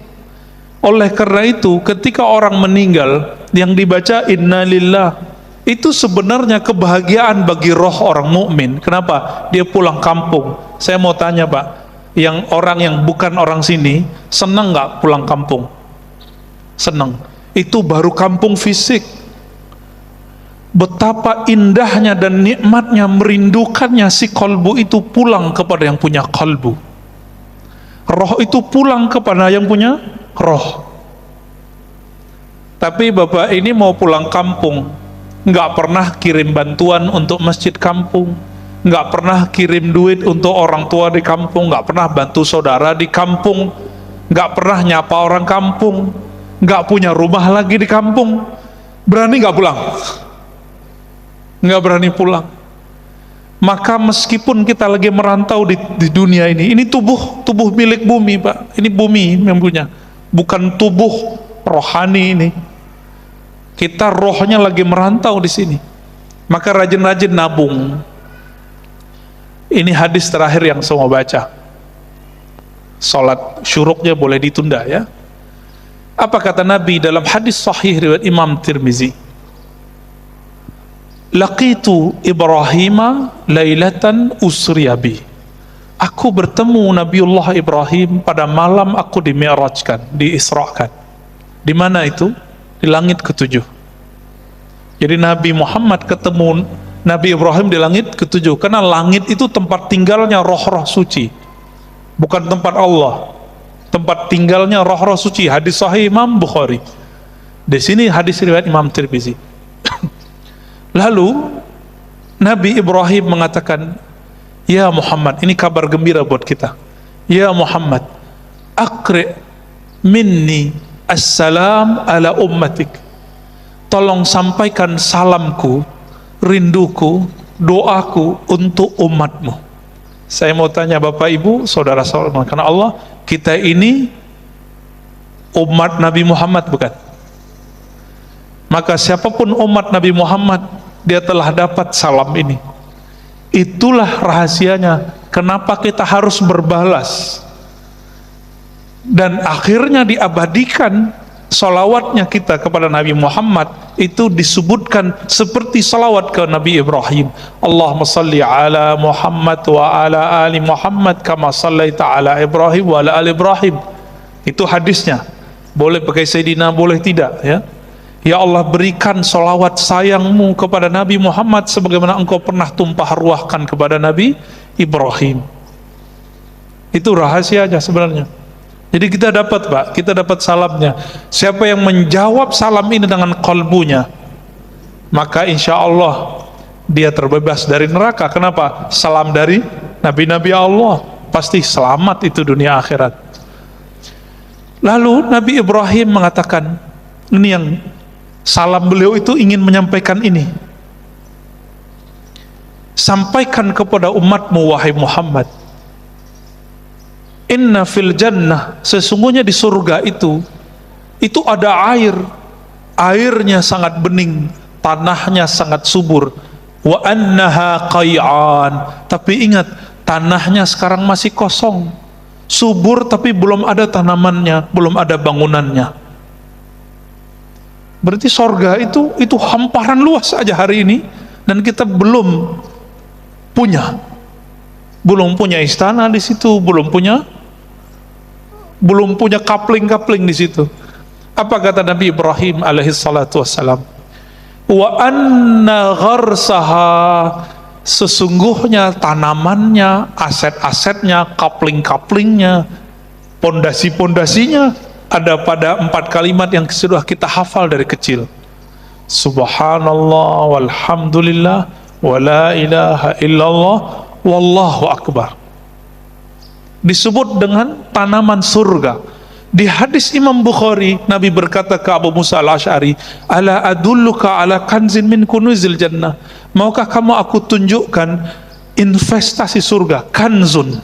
Oleh karena itu, ketika orang meninggal yang dibaca innalillah, itu sebenarnya kebahagiaan bagi roh orang mukmin. Kenapa? Dia pulang kampung. Saya mau tanya Pak, yang orang yang bukan orang sini senang nggak pulang kampung? Senang. Itu baru kampung fisik. Betapa indahnya dan nikmatnya, merindukannya si kolbu itu pulang kepada yang punya kolbu. Roh itu pulang kepada yang punya roh. Tapi bapak ini mau pulang kampung, nggak pernah kirim bantuan untuk masjid kampung, nggak pernah kirim duit untuk orang tua di kampung, nggak pernah bantu saudara di kampung, nggak pernah nyapa orang kampung, nggak punya rumah lagi di kampung, berani nggak pulang? Nggak berani pulang. Maka meskipun kita lagi merantau di dunia ini tubuh milik bumi Pak, ini bumi yang punya, bukan tubuh rohani ini. Kita rohnya lagi merantau di sini, maka rajin-rajin nabung. Ini hadis terakhir yang saya mau baca. Salat syuruknya boleh ditunda ya. Apa kata Nabi dalam hadis sahih riwayat Imam Tirmizi? Laqitu Ibrahima lailatan usriyabi. Aku bertemu Nabiullah Ibrahim pada malam aku dimi'rajkan, diisrakan. Di mana itu? Di langit ketujuh. Jadi Nabi Muhammad ketemu Nabi Ibrahim di langit ketujuh, karena langit itu tempat tinggalnya roh-roh suci, bukan tempat Allah, tempat tinggalnya roh-roh suci. Hadis sahih Imam Bukhari. Di sini hadis riwayat Imam Tirmizi. Lalu Nabi Ibrahim mengatakan, ya Muhammad, ini kabar gembira buat kita. Ya Muhammad, aqri minni assalam ala ummatik. Tolong sampaikan salamku, rinduku, doaku untuk umatmu. Saya mau tanya Bapak Ibu, saudara-saudara, karena Allah, kita ini umat Nabi Muhammad bukan? Maka siapapun umat Nabi Muhammad, dia telah dapat salam ini. Itulah rahasianya kenapa kita harus berbalas, dan akhirnya diabadikan salawatnya kita kepada Nabi Muhammad. Itu disebutkan seperti salawat ke Nabi Ibrahim. Allahumma salli ala Muhammad wa ala ali Muhammad kama sallaita ala Ibrahim wa ala ali Ibrahim. Itu hadisnya. Boleh pakai Sayyidina, boleh tidak ya. Ya Allah, berikan salawat sayangmu kepada Nabi Muhammad sebagaimana engkau pernah tumpah ruahkan kepada Nabi Ibrahim. Itu rahasianya sebenarnya. Jadi kita dapat Pak, kita dapat salamnya. Siapa yang menjawab salam ini dengan kalbunya, maka insya Allah dia terbebas dari neraka. Kenapa? Salam dari Nabi-Nabi Allah, pasti selamat itu dunia akhirat. Lalu Nabi Ibrahim mengatakan, ini yang salam beliau itu ingin menyampaikan ini. Sampaikan kepada umatmu wahai Muhammad, inna fil jannah, sesungguhnya di surga itu ada air, airnya sangat bening, tanahnya sangat subur. Wa annaha qay'an, tapi ingat, tanahnya sekarang masih kosong, subur tapi belum ada tanamannya, belum ada bangunannya. Berarti surga itu hamparan luas aja hari ini, dan kita belum punya istana di situ, belum punya kapling-kapling di situ. Apa kata Nabi Ibrahim alaihi salatu wassalam? Wa anna gharsaha, sesungguhnya tanamannya, aset-asetnya, kapling-kaplingnya, pondasi-pondasinya ada pada 4 kalimat yang sudah kita hafal dari kecil. Subhanallah walhamdulillah wa la ilaha illallah wallahu akbar. disebut dengan tanaman surga. Di hadis Imam Bukhari, Nabi berkata ke Abu Musa al-Asy'ari, ala adulluka ala kanzin min kunuzil jannah, maukah kamu aku tunjukkan investasi surga, kanzun.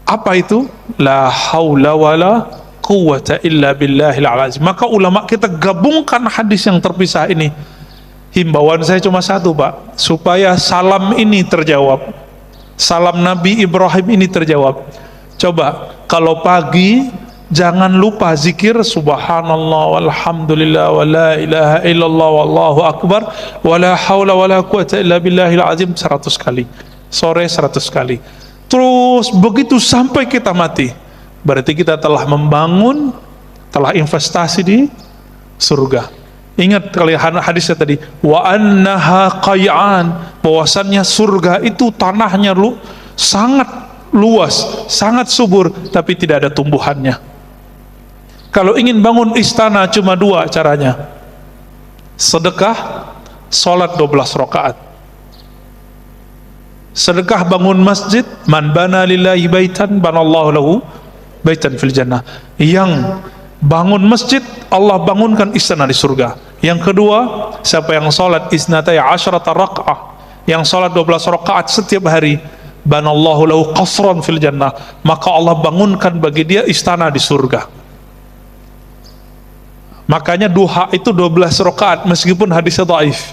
Apa itu? La haula wala quwwata illa billahil azim. Maka ulama kita gabungkan hadis yang terpisah ini. Himbauan saya cuma satu, Pak, supaya salam ini terjawab, salam Nabi Ibrahim ini terjawab. Coba kalau pagi jangan lupa zikir subhanallah walhamdulillah wa la ilaha illallah wallahu akbar wa la haula wa la quwwata illa billahil azim 100 kali. Sore 100 kali. Terus begitu sampai kita mati. Berarti kita telah membangun, telah investasi di surga. Ingat kali hadisnya tadi, wa annaha qay'an, bahwasannya surga itu tanahnya sangat luas, sangat subur, tapi tidak ada tumbuhannya. Kalau ingin bangun istana cuma dua caranya: sedekah, sholat 12 rakaat. Sedekah bangun masjid, man bana lillahi baitan banallahu lahu baitan fil jannah. Yang bangun masjid, Allah bangunkan istana di surga. Yang kedua, siapa yang sholat isnatai asyrata raka'ah, yang sholat 12 rakaat setiap hari, banallahu lahu qasran fil jannah, maka Allah bangunkan bagi dia istana di surga. Makanya duha itu 12 rakaat meskipun hadisnya dhaif.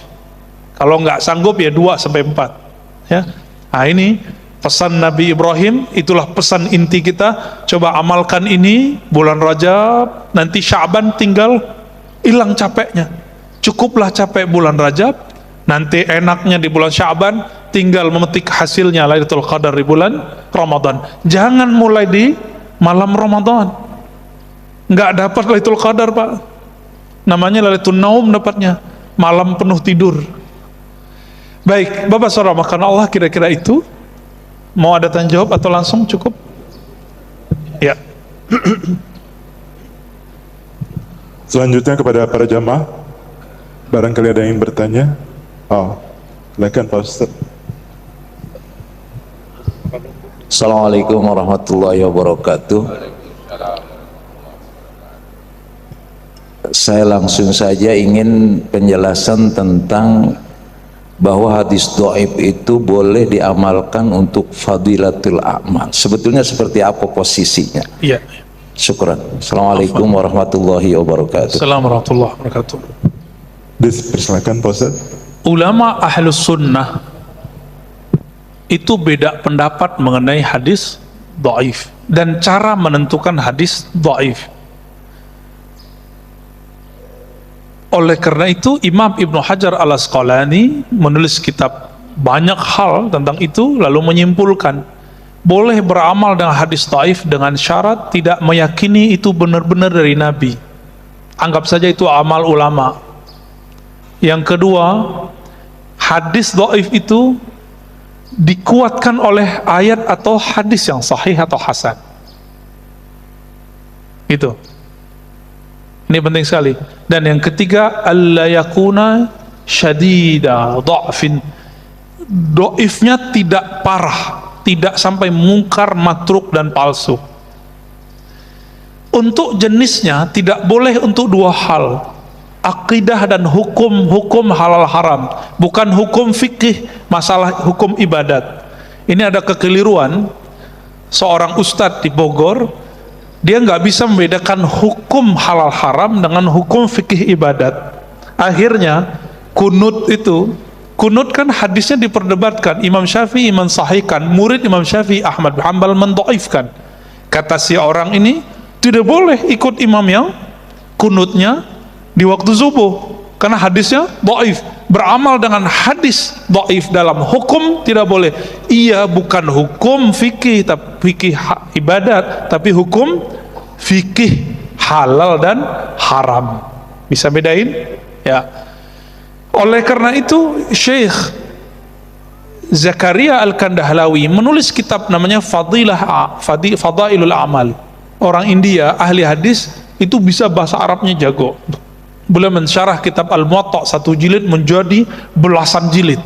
Kalau nggak sanggup ya 2 sampai 4 ya. Nah, ini pesan Nabi Ibrahim, itulah pesan inti kita. Coba amalkan ini bulan Rajab, nanti Sya'ban tinggal hilang capeknya. Cukuplah capek bulan Rajab, nanti enaknya di bulan Sya'ban tinggal memetik hasilnya Lailatul Qadar di bulan Ramadan. Jangan mulai di malam Ramadan. Nggak dapat Lailatul Qadar, Pak. Namanya Lailatul Naum dapatnya, malam penuh tidur. Baik, Bapak Saudara makan Allah, kira-kira itu. Mau ada tanya jawab atau langsung cukup? Ya. Selanjutnya kepada para jamaah, barangkali ada yang bertanya. Oh, silakan Pak Ustaz. Assalamualaikum warahmatullahi wabarakatuh. Saya langsung saja ingin penjelasan tentang bahwa hadis dhaif itu boleh diamalkan untuk fadilatul amal. Sebetulnya seperti apa posisinya? Iya. Syukran. Assalamualaikum warahmatullahi wabarakatuh. Assalamualaikum warahmatullahi wabarakatuh. Persilakan Pak Ustaz. Ulama ahlus sunnah itu beda pendapat mengenai hadis dhaif dan cara menentukan hadis dhaif. Oleh karena itu Imam Ibnu Hajar al-Asqalani menulis kitab banyak hal tentang itu, lalu menyimpulkan boleh beramal dengan hadis dhaif dengan syarat tidak meyakini itu benar-benar dari Nabi. Anggap saja itu amal ulama. Yang kedua, hadis dhaif itu dikuatkan oleh ayat atau hadis yang sahih atau hasan. Itu. Ini penting sekali. Dan yang ketiga, alla yakuna syadida dha'fin. Dhaifnya tidak parah, tidak sampai mungkar, matruk dan palsu. Untuk jenisnya tidak boleh untuk dua hal: akidah dan hukum halal haram, bukan hukum fikih, masalah hukum ibadat. Ini ada kekeliruan. Seorang ustadz di Bogor, dia nggak bisa membedakan hukum halal haram dengan hukum fikih ibadat. Akhirnya kunut kan hadisnya diperdebatkan. Imam Syafi'i mensahihkan, murid Imam Syafi'i Ahmad bin Hanbal mendhaifkan. Kata si orang ini, tidak boleh ikut imam yang kunutnya di waktu subuh karena hadisnya dhaif. Beramal dengan hadis dhaif dalam hukum tidak boleh. Ia bukan hukum fikih, fikih ibadat, tapi hukum fikih halal dan haram. Bisa bedain? Ya. Oleh karena itu Syekh Zakaria Al-Kandahlawi menulis kitab namanya Fadailul Amal. Orang India ahli hadis itu bisa bahasa Arabnya jago. Beliau mensyarah kitab Al-Muwatta 1 jilid menjadi belasan jilid.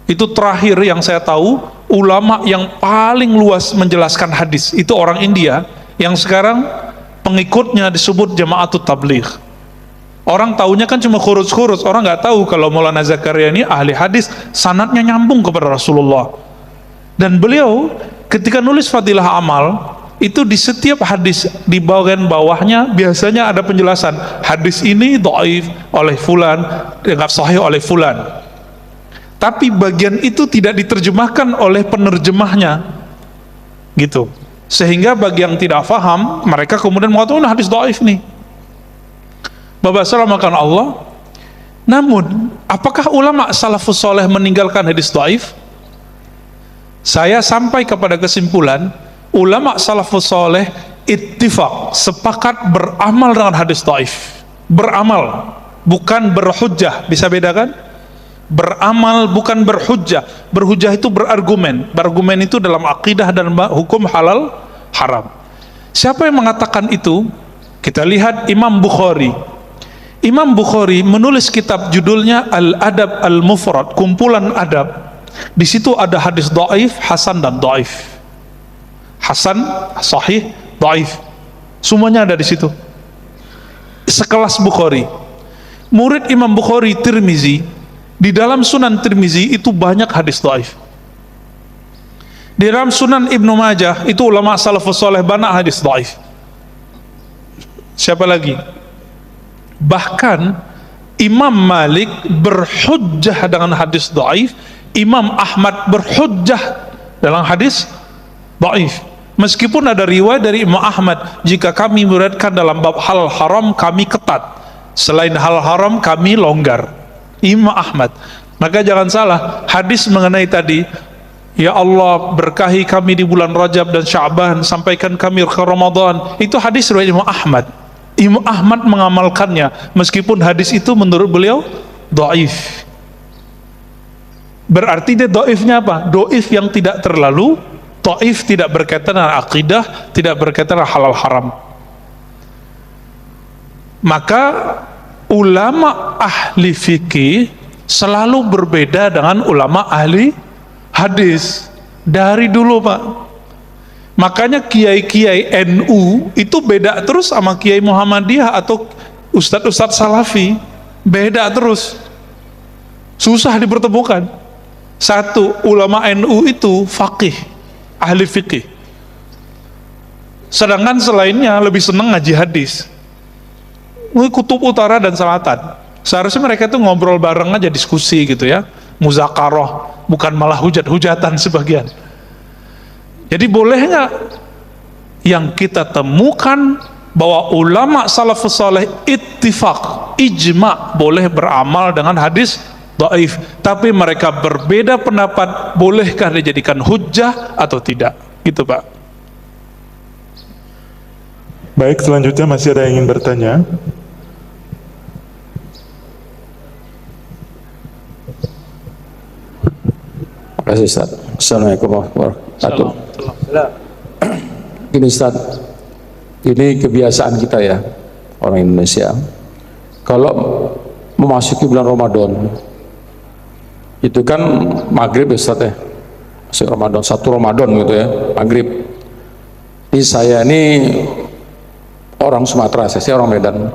Itu terakhir yang saya tahu ulama yang paling luas menjelaskan hadis itu orang India yang sekarang pengikutnya disebut Jama'atut Tabligh. Orang taunya kan cuma khuruz-khuruz, orang nggak tahu kalau Maulana Zakaria ini ahli hadis, sanadnya nyambung kepada Rasulullah. Dan beliau ketika nulis Fadilah Amal itu di setiap hadis di bagian bawahnya biasanya ada penjelasan hadis ini dhaif oleh fulan, enggak sahih oleh fulan. Tapi bagian itu tidak diterjemahkan oleh penerjemahnya, gitu. Sehingga bagi yang tidak faham, mereka kemudian mengatakan hadis dhaif nih. Bapak salamakan Allah. Namun, apakah ulama salafus soleh meninggalkan hadis dhaif? Saya sampai kepada kesimpulan, ulama salafus soleh ittifaq, sepakat beramal dengan hadis dhaif. Beramal, bukan berhujjah. Bisa bedakan? Beramal bukan berhujjah. Berhujjah itu berargumen. Berargumen itu dalam akidah dan hukum halal haram. Siapa yang mengatakan itu? Kita lihat Imam Bukhari. Imam Bukhari menulis kitab judulnya Al-Adab Al-Mufrad, kumpulan adab. Di situ ada hadis dhaif, hasan dan dhaif. Hasan, sahih, dhaif. Semuanya ada di situ. Sekelas Bukhari. Murid Imam Bukhari, Tirmizi, di dalam Sunan Tirmizi itu banyak hadis dhaif. Di dalam Sunan Ibnu Majah itu ulama salafus saleh banyak hadis dhaif. Siapa lagi? Bahkan Imam Malik berhujjah dengan hadis dhaif, Imam Ahmad berhujjah dalam hadis dhaif. Meskipun ada riwayat dari Imam Ahmad, jika kami meriwayatkan dalam bab hal haram kami ketat, selain hal haram kami longgar. Imam Ahmad. Maka jangan salah, hadis mengenai tadi, ya Allah berkahi kami di bulan Rajab dan Sya'ban, sampaikan kami ke Ramadan, itu hadis riwayat Imam Ahmad. Imam Ahmad mengamalkannya meskipun hadis itu menurut beliau dhaif. Berarti dia dhaifnya apa? Dhaif yang tidak terlalu dhaif, tidak berkaitan dengan akidah, tidak berkaitan dengan halal haram. Maka ulama ahli fikih selalu berbeda dengan ulama ahli hadis dari dulu, Pak. Makanya kiai-kiai NU itu beda terus sama kiai Muhammadiyah atau ustadz-ustadz salafi, beda terus, susah dipertemukan. Satu, ulama NU itu faqih, ahli fikih, sedangkan selainnya lebih senang ngaji hadis. Kutub utara dan selatan, seharusnya mereka itu ngobrol bareng aja, diskusi gitu ya, muzakarah, bukan malah hujat-hujatan sebagian. Jadi boleh nggak yang kita temukan bahwa ulama salafus saleh ittifaq, ijma, boleh beramal dengan hadis dhaif, tapi mereka berbeda pendapat bolehkah dijadikan hujjah atau tidak, gitu Pak. Baik, selanjutnya masih ada yang ingin bertanya? Terima kasih Ustaz. Assalamualaikum warahmatullahi wabarakatuh. Ini Ustaz, ini kebiasaan kita ya, orang Indonesia. Kalau memasuki bulan Ramadan, itu kan maghrib Ustaz ya, masuk Ramadan, satu Ramadan gitu ya, maghrib. Ini saya ini orang Sumatera, saya orang Medan.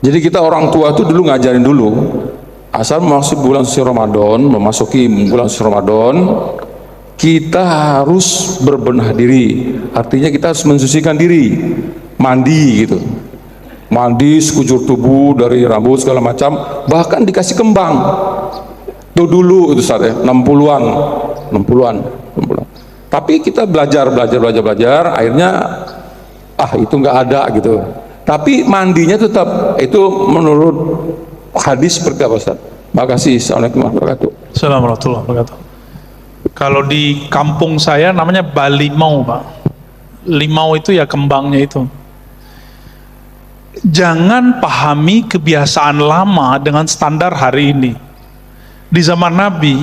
Jadi kita orang tua itu dulu ngajarin dulu, asal memasuki bulan suci Ramadan, kita harus berbenah diri. Artinya kita harus mensucikan diri, mandi gitu, mandi sekujur tubuh dari rambut segala macam, bahkan dikasih kembang. Itu dulu itu saat ya, 60-an. Tapi kita belajar, akhirnya itu nggak ada gitu. Tapi mandinya tetap, itu menurut hadis seperti apa Ustaz? Makasih. Assalamualaikum warahmatullahi wabarakatuh. Assalamualaikum warahmatullahi wabarakatuh. Kalau di kampung saya namanya balimau, Pak. Limau itu ya kembangnya itu. Jangan pahami kebiasaan lama dengan standar hari ini. Di zaman Nabi,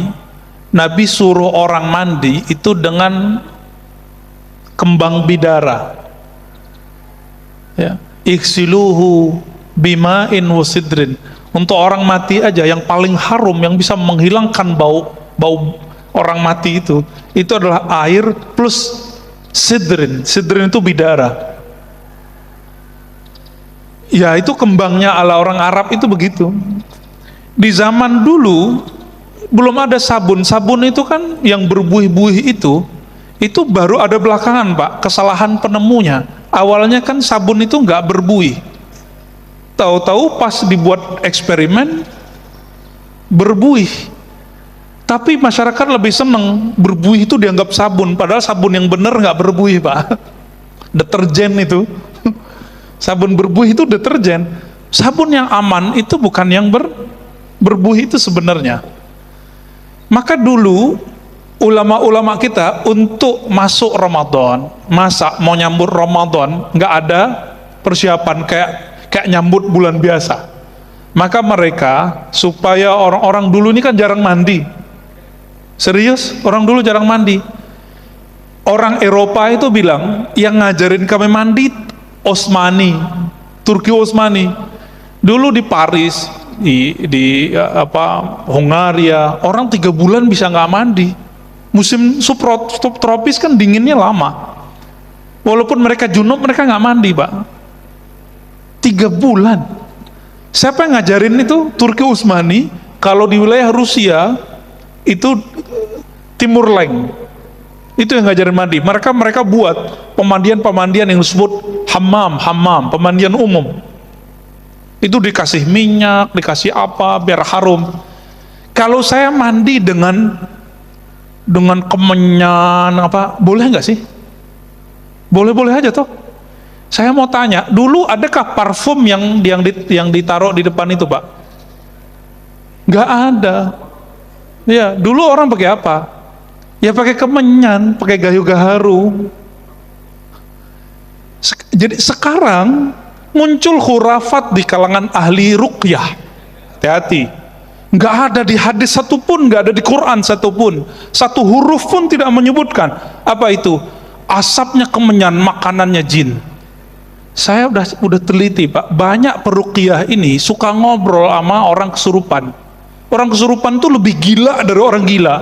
Nabi suruh orang mandi itu dengan kembang bidara. Ya, iksiluhu bima'in wasidrin. Untuk orang mati aja yang paling harum, yang bisa menghilangkan bau orang mati itu adalah air plus sidrin. Sidrin itu bidara. Ya, itu kembangnya ala orang Arab itu begitu. Di zaman dulu belum ada sabun. Sabun itu kan yang berbuih-buih itu baru ada belakangan, Pak. Kesalahan penemunya. Awalnya kan sabun itu nggak berbuih. Tahu-tahu pas dibuat eksperimen berbuih. Tapi masyarakat lebih seneng berbuih itu dianggap sabun, padahal sabun yang benar nggak berbuih, Pak. Deterjen itu. Sabun berbuih itu deterjen. Sabun yang aman itu bukan yang berbuih itu sebenarnya. Maka dulu ulama-ulama kita untuk masuk Ramadan, masa mau nyambut Ramadan nggak ada persiapan kayak nyambut bulan biasa. Maka mereka supaya orang-orang dulu ini kan jarang mandi. Serius, orang dulu jarang mandi. Orang Eropa itu bilang yang ngajarin kami mandi Osmani, Turki Osmani. Dulu di Paris, di Hungaria, orang 3 bulan bisa nggak mandi. Musim subtropis kan dinginnya lama. Walaupun mereka junub, mereka nggak mandi, Pak. 3 bulan. Siapa yang ngajarin itu? Turki Utsmani. Kalau di wilayah Rusia itu Timur Leng. Itu yang ngajarin mandi. Mereka buat pemandian yang disebut hammam, pemandian umum. Itu dikasih minyak, dikasih apa biar harum. Kalau saya mandi dengan kemenyan apa, boleh nggak sih? Boleh aja toh. Saya mau tanya, dulu adakah parfum yang ditaruh di depan itu, Pak? Nggak ada. Ya, dulu orang pakai apa? Ya pakai kemenyan, pakai gayu gaharu. Jadi sekarang muncul khurafat di kalangan ahli ruqyah. Hati-hati. Nggak ada di hadis satupun, nggak ada di Quran satupun. Satu huruf pun tidak menyebutkan. Apa itu? Asapnya kemenyan, makanannya jin. Saya udah teliti, Pak. Banyak peruqyah ini suka ngobrol sama orang kesurupan. Orang kesurupan itu lebih gila dari orang gila.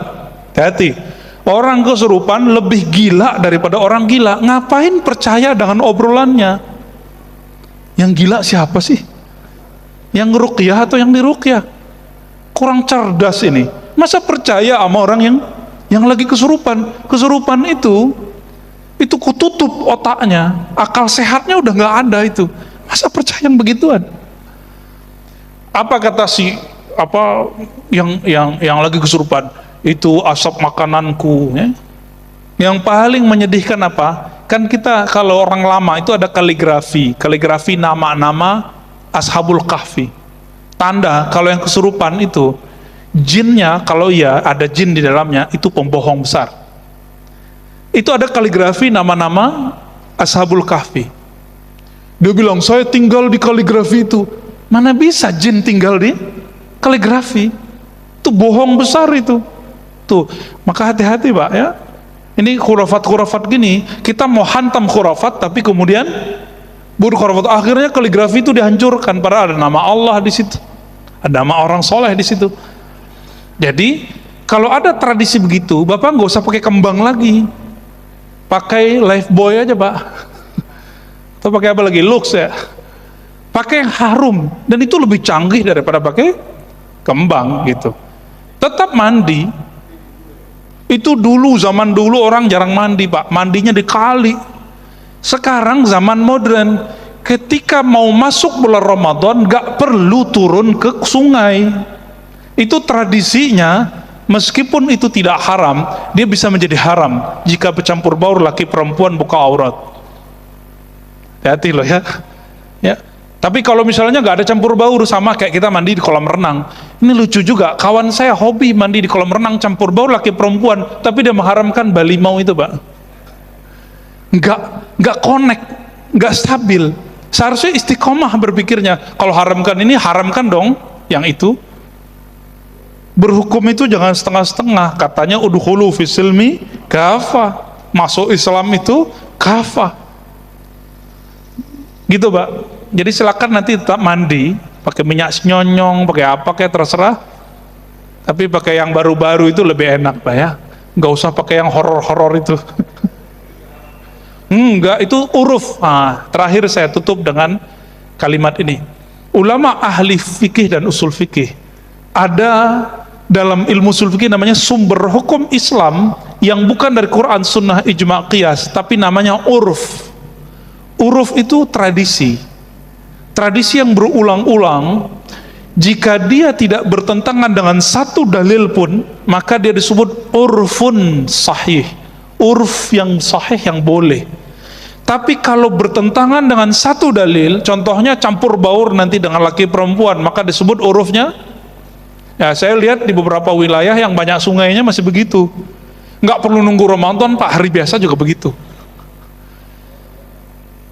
Hati-hati. Orang kesurupan lebih gila daripada orang gila. Ngapain percaya dengan obrolannya? Yang gila siapa sih? Yang ruqyah atau yang diruqyah? Kurang cerdas ini. Masa percaya sama orang yang lagi kesurupan? Kesurupan itu kututup otaknya. Akal sehatnya udah nggak ada itu. Masa percaya yang begituan? Apa kata yang lagi kesurupan? Itu asap makananku, ya. Yang paling menyedihkan apa? Kan kita kalau orang lama itu ada kaligrafi nama-nama Ashabul Kahfi. Tanda kalau yang kesurupan itu jinnya, kalau iya ada jin di dalamnya, itu pembohong besar. Itu ada kaligrafi nama-nama Ashabul Kahfi. Dia bilang, saya tinggal di kaligrafi itu. Mana bisa jin tinggal di kaligrafi? Itu bohong besar itu. Tuh, maka hati-hati, Pak, ya. Ini khurafat gini, kita mau hantam khurafat tapi kemudian buruk khurafat, akhirnya kaligrafi itu dihancurkan, padahal ada nama Allah di situ. Ada nama orang soleh di situ. Jadi, kalau ada tradisi begitu, Bapak nggak usah pakai kembang lagi. Pakai Lifebuoy aja, Pak. Atau pakai apa lagi? Lux ya. Pakai yang harum, dan itu lebih canggih daripada pakai kembang gitu. Tetap mandi. Itu dulu, zaman dulu orang jarang mandi, Pak. Mandinya di kali. Sekarang zaman modern, ketika mau masuk bulan Ramadan gak perlu turun ke sungai. Itu tradisinya, meskipun itu tidak haram, dia bisa menjadi haram jika bercampur baur laki perempuan buka aurat. Hati-hati loh ya. Ya. Tapi kalau misalnya nggak ada campur baur, sama kayak kita mandi di kolam renang. Ini lucu juga, kawan saya hobi mandi di kolam renang campur baur laki perempuan, tapi dia mengharamkan balimau itu, Pak. Nggak connect, nggak stabil. Seharusnya istiqomah berpikirnya. Kalau haramkan ini, haramkan dong yang itu. Berhukum itu jangan setengah-setengah. Katanya udkhulu fisilmi kafah. Masuk Islam itu kafah. Gitu, Pak. Jadi silakan nanti tetap mandi, pakai minyak nyonyong, pakai apa kayak terserah. Tapi pakai yang baru-baru itu lebih enak, Pak, ya. Nggak usah pakai yang horor-horor itu. Enggak, itu uruf. Nah, terakhir saya tutup dengan kalimat ini. Ulama ahli fikih dan usul fikih, ada dalam ilmu usul fikih namanya sumber hukum Islam yang bukan dari Quran, Sunnah, Ijma', Qiyas, tapi namanya uruf. Uruf itu tradisi. Tradisi yang berulang-ulang. Jika dia tidak bertentangan dengan satu dalil pun, maka dia disebut urfun sahih. Urf yang sahih, yang boleh. Tapi kalau bertentangan dengan satu dalil, contohnya campur baur nanti dengan laki perempuan, maka disebut urufnya. Ya, saya lihat di beberapa wilayah yang banyak sungainya masih begitu. Nggak perlu nunggu Ramadan, Pak, hari biasa juga begitu.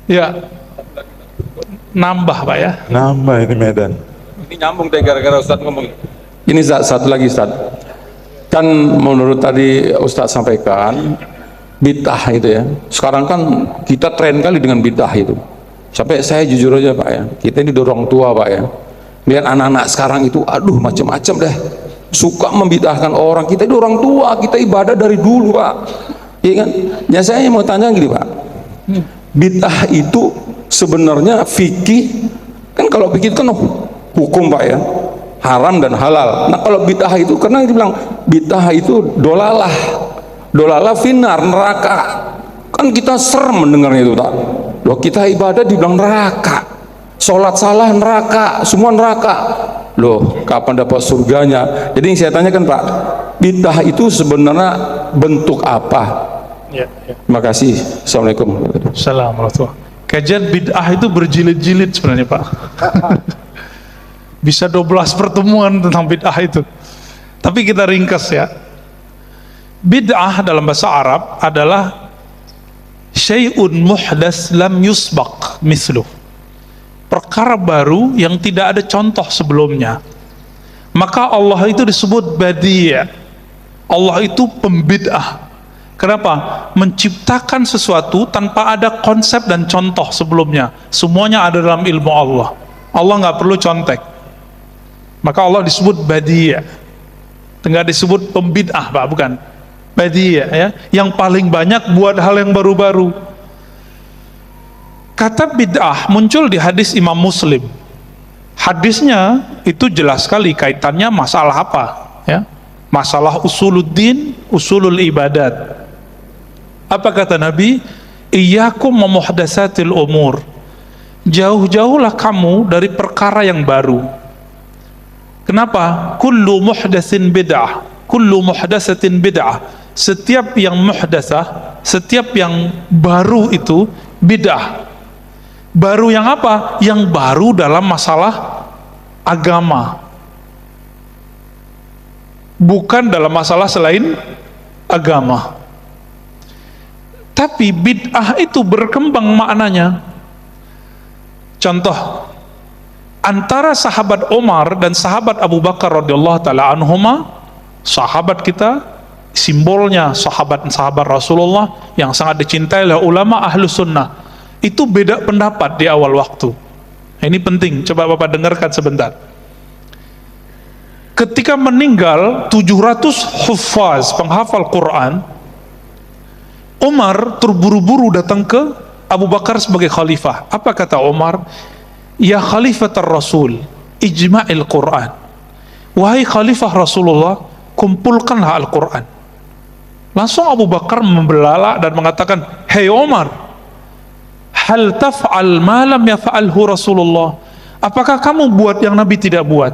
Ya, nambah Pak ya. Nambah ini Medan. Ini nyambung deh gara-gara Ustaz ngomong. Ini satu lagi Ustaz. Kan menurut tadi Ustaz sampaikan, bid'ah itu ya. Sekarang kan kita tren kali dengan bid'ah itu. Sampai saya jujur aja Pak ya, kita ini dorong tua Pak ya. Lihat anak-anak sekarang itu, aduh macam-macam deh. Suka membid'ahkan orang. Kita ini orang tua, kita ibadah dari dulu Pak. Iya kan? Ya saya mau tanya gini Pak. Bid'ah itu sebenarnya fikih, kan kalau fikih kan hukum Pak ya, haram dan halal. Nah kalau bid'ah itu, karena dibilang bid'ah itu dolalah finar, neraka. Kan kita serem mendengarnya itu tak. Loh, kita ibadah dibilang neraka, sholat salah neraka, semua neraka. Loh, kapan dapat surganya? Jadi yang saya tanyakan Pak, bid'ah itu sebenarnya bentuk apa? Ya. Terima kasih. Assalamualaikum. Assalamualaikum. Kajian bid'ah itu berjilid-jilid sebenarnya Pak. Bisa 12 pertemuan tentang bid'ah itu. Tapi kita ringkas ya. Bid'ah dalam bahasa Arab adalah syai'un muhdas lam yusbaq misluh. Perkara baru yang tidak ada contoh sebelumnya. Maka Allah itu disebut badi'. Allah itu pembid'ah. Kenapa? Menciptakan sesuatu tanpa ada konsep dan contoh sebelumnya. Semuanya ada dalam ilmu Allah. Allah nggak perlu contek. Maka Allah disebut badi'. Nggak disebut pembid'ah Pak, bukan. Badi' ya, yang paling banyak buat hal yang baru-baru. Kata bid'ah muncul di hadis Imam Muslim. Hadisnya itu jelas sekali kaitannya masalah apa ya? Masalah usuluddin, usulul ibadat. Apa kata Nabi? Iyyakum wa muhdatsatil umur. Jauh-jauhlah kamu dari perkara yang baru. Kenapa? Kullu muhdatsin bid'ah, kullu muhdatsatin bid'ah. Setiap yang muhdatsah, setiap yang baru itu bid'ah. Baru yang apa? Yang baru dalam masalah agama, bukan dalam masalah selain agama. Tapi bid'ah itu berkembang maknanya. Contoh, antara sahabat Umar dan sahabat Abu Bakar radhiyallahu taala anhuma, sahabat kita, simbolnya sahabat-sahabat Rasulullah yang sangat dicintai oleh ulama ahlu sunnah, itu beda pendapat di awal waktu. Ini penting, coba Bapak dengarkan sebentar. Ketika meninggal 700 huffaz, penghafal Quran, Umar terburu-buru datang ke Abu Bakar sebagai khalifah. Apa kata Umar? Ya khalifatar Rasul, ijma'il Quran. Wahai khalifah Rasulullah, kumpulkanlah Al-Quran. Langsung Abu Bakar membelalak dan mengatakan, hei Umar, hal taf'al ma lam yaf'alhu Rasulullah. Apakah kamu buat yang Nabi tidak buat?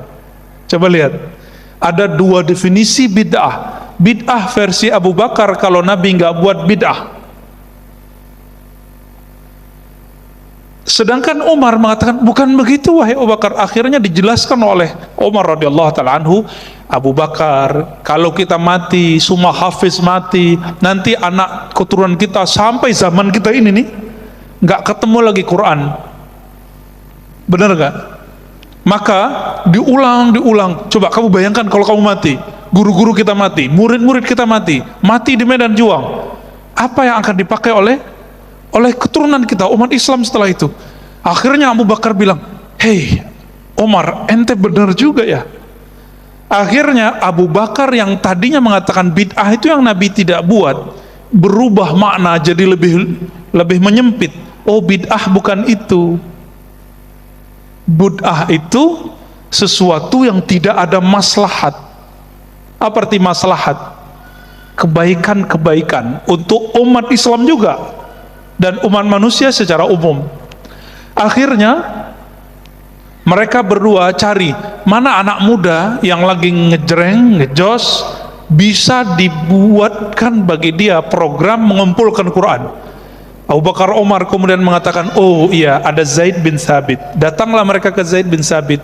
Coba lihat, ada dua definisi bid'ah. Bid'ah versi Abu Bakar, kalau Nabi nggak buat bid'ah. Sedangkan Umar mengatakan bukan begitu wahai Abu Bakar. Akhirnya dijelaskan oleh Umar radhiyallahu taala anhu, Abu Bakar, kalau kita mati, semua hafiz mati, nanti anak keturunan kita sampai zaman kita ini nih nggak ketemu lagi Quran. Benar nggak? Maka diulang. Coba kamu bayangkan kalau kamu mati, guru-guru kita mati, murid-murid kita mati di medan juang. Apa yang akan dipakai oleh keturunan kita, umat Islam setelah itu? Akhirnya Abu Bakar bilang, hei Umar, ente benar juga ya. Akhirnya Abu Bakar yang tadinya mengatakan bid'ah itu yang Nabi tidak buat, berubah makna jadi lebih menyempit. Oh, bid'ah bukan itu. Bid'ah itu sesuatu yang tidak ada maslahat. Apa arti maslahat? Kebaikan-kebaikan untuk umat Islam juga dan umat manusia secara umum. Akhirnya mereka berdua cari mana anak muda yang lagi ngejreng, ngejos, bisa dibuatkan bagi dia program mengumpulkan Quran. Abu Bakar Umar kemudian mengatakan, oh iya, ada Zaid bin Thabit. Datanglah mereka ke Zaid bin Thabit.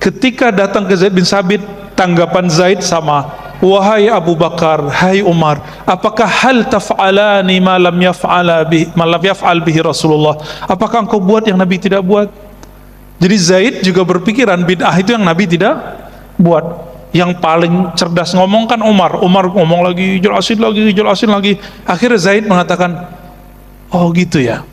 Ketika datang ke Zaid bin Thabit, tanggapan Zaid sama, wahai Abu Bakar, hai Umar, apakah hal taf'alani ma lam yaf'al bihi Rasulullah? Apakah engkau buat yang Nabi tidak buat? Jadi Zaid juga berpikiran bid'ah itu yang Nabi tidak buat. Yang paling cerdas ngomong kan Umar. Umar ngomong lagi, jelasin lagi. Akhirnya Zaid mengatakan, oh gitu ya.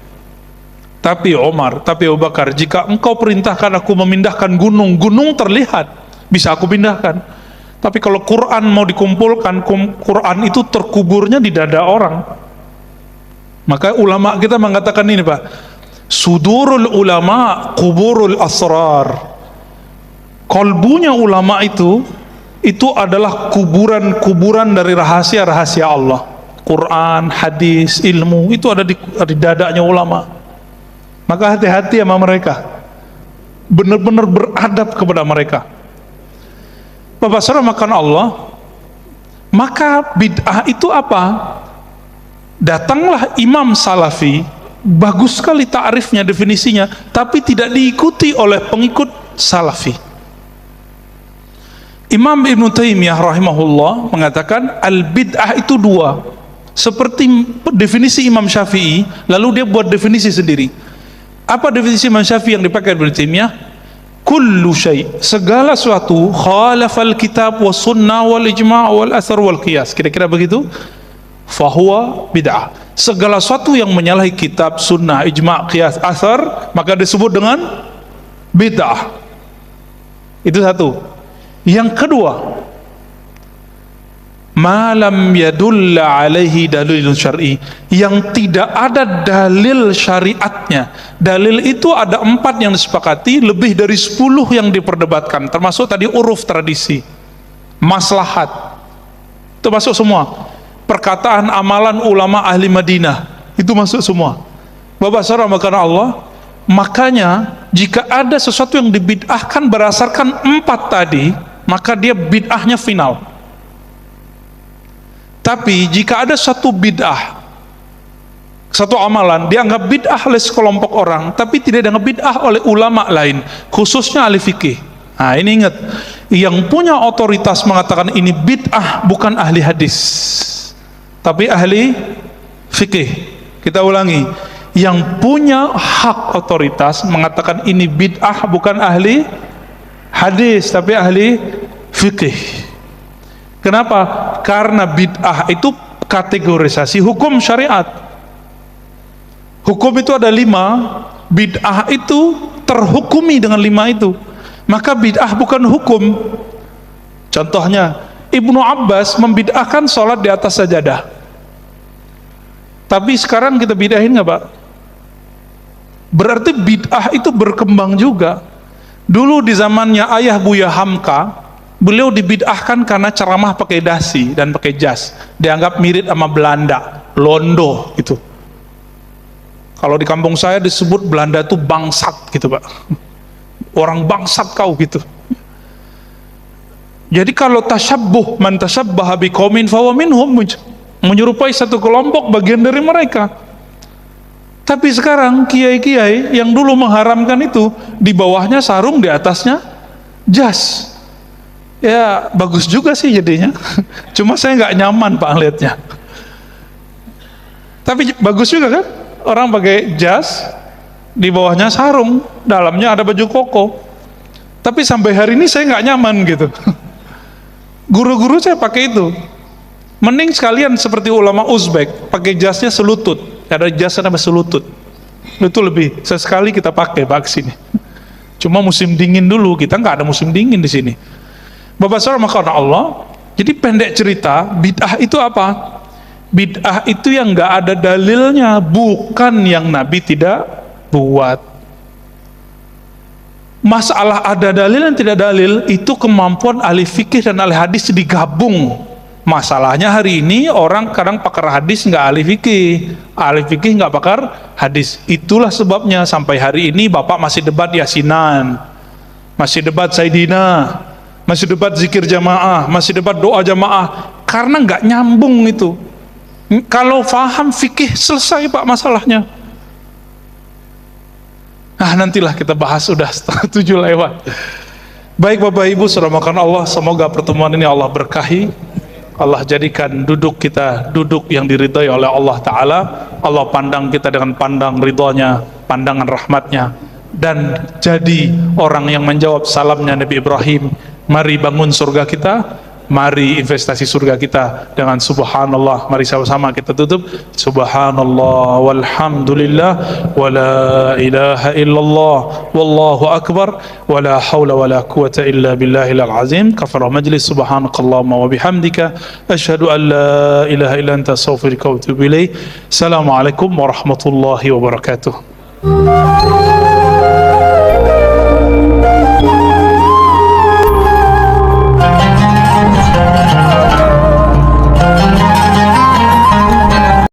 Tapi Abu Bakar, jika engkau perintahkan aku memindahkan gunung terlihat, bisa aku pindahkan. Tapi kalau Quran mau dikumpulkan, Quran itu terkuburnya di dada orang. Maka ulama kita mengatakan ini, Pak, sudurul ulama kuburul asrar. Kolbunya ulama itu adalah kuburan dari rahasia-rahasia Allah. Quran, hadis, ilmu itu ada di dadanya ulama. Maka hati-hati sama mereka, benar-benar beradab kepada mereka. Bapak saudara makan Allah. Maka bid'ah itu apa? Datanglah Imam Salafi, bagus sekali ta'rifnya, definisinya, tapi tidak diikuti oleh pengikut Salafi. Imam Ibn Taimiyah rahimahullah mengatakan al-bid'ah itu dua, seperti definisi Imam Syafi'i, lalu dia buat definisi sendiri. Apa definisi Imam Syafi'i yang dipakai Ibn Taimiyah? Kullu syai', segala sesuatu khalafal kitab was sunnah wal ijma' wal athar wal qiyas, kira-kira begitu, fahuwa bid'ah. Segala sesuatu yang menyalahi kitab, sunnah, ijma', qiyas, athar, maka disebut dengan bid'ah. Itu satu. Yang kedua, malam yadulla alaihi dalilun syar'i, yang tidak ada dalil syariatnya. Dalil itu ada 4 yang disepakati, lebih dari 10 yang diperdebatkan, termasuk tadi uruf tradisi, maslahat, itu masuk semua. Perkataan amalan ulama ahli Madinah, itu masuk semua. Bapak saudara makan Allah. Makanya jika ada sesuatu yang dibid'ahkan berdasarkan 4 tadi, maka dia bid'ahnya final. Tapi jika ada satu bid'ah, satu amalan dianggap bid'ah oleh sekelompok orang, tapi tidak dianggap bid'ah oleh ulama lain, khususnya ahli fikih. Nah ini ingat, yang punya otoritas mengatakan ini bid'ah bukan ahli hadis, tapi ahli fikih. Kita ulangi, yang punya hak otoritas mengatakan ini bid'ah bukan ahli hadis, tapi ahli fikih. Kenapa? Karena bid'ah itu kategorisasi hukum syariat. Hukum itu ada 5, bid'ah itu terhukumi dengan 5 itu. Maka bid'ah bukan hukum. Contohnya, Ibnu Abbas membid'ahkan sholat di atas sajadah. Tapi sekarang kita bid'ahin nggak, Pak? Berarti bid'ah itu berkembang juga. Dulu di zamannya ayah Buya Hamka, beliau dibid'ahkan karena ceramah pakai dasi dan pakai jas, dianggap mirip sama Belanda, londo itu. Kalau di kampung saya disebut Belanda itu bangsat gitu, Pak. Orang bangsat kau gitu. Jadi kalau tasyabbuh, man tasyabbaha biqaumin fahuwa minhum, menyerupai satu kelompok bagian dari mereka. Tapi sekarang kiai-kiai yang dulu mengharamkan itu, di bawahnya sarung, di atasnya jas. Ya bagus juga sih jadinya. Cuma saya nggak nyaman, Pak, lihatnya. Tapi bagus juga kan? Orang pakai jas, di bawahnya sarung, dalamnya ada baju koko. Tapi sampai hari ini saya nggak nyaman gitu. Guru-guru saya pakai itu. Mending sekalian seperti ulama Uzbek, pakai jasnya selutut. Ada jasnya sampai selutut. Itu lebih. Sesekali kita pakai, Pak, sini. Cuma musim dingin dulu, kita nggak ada musim dingin di sini. Bapak saudara makanan Allah. Jadi pendek cerita, bid'ah itu apa? Bid'ah itu yang nggak ada dalilnya, bukan yang Nabi tidak buat. Masalah ada dalil dan tidak dalil itu kemampuan ahli fikih dan ahli hadis digabung. Masalahnya hari ini orang kadang pakar hadis nggak ahli fikih nggak pakar hadis. Itulah sebabnya sampai hari ini Bapak masih debat Yasinan, masih debat Sayyidina, masih debat zikir jamaah, masih debat doa jamaah, karena nggak nyambung itu. Kalau faham fikih selesai Pak masalahnya. Nah nantilah kita bahas, sudah 6:30 lewat. Baik Bapak Ibu saudara makan Allah, semoga pertemuan ini Allah berkahi, Allah jadikan duduk kita duduk yang diridhai oleh Allah Ta'ala. Allah pandang kita dengan pandang ridhonya, pandangan rahmatnya, dan jadi orang yang menjawab salamnya Nabi Ibrahim. Mari bangun surga kita, mari investasi surga kita dengan subhanallah. Mari sama-sama kita tutup subhanallah walhamdulillah wala ilaha illallah wallahu akbar wala hawla wala quwata illa billahil azim. Kafara majlis, subhanakallahumma wa bihamdika asyhadu an la ilaha illa anta astaghfiruka wa atubu ilaik. Assalamualaikum warahmatullahi wabarakatuh.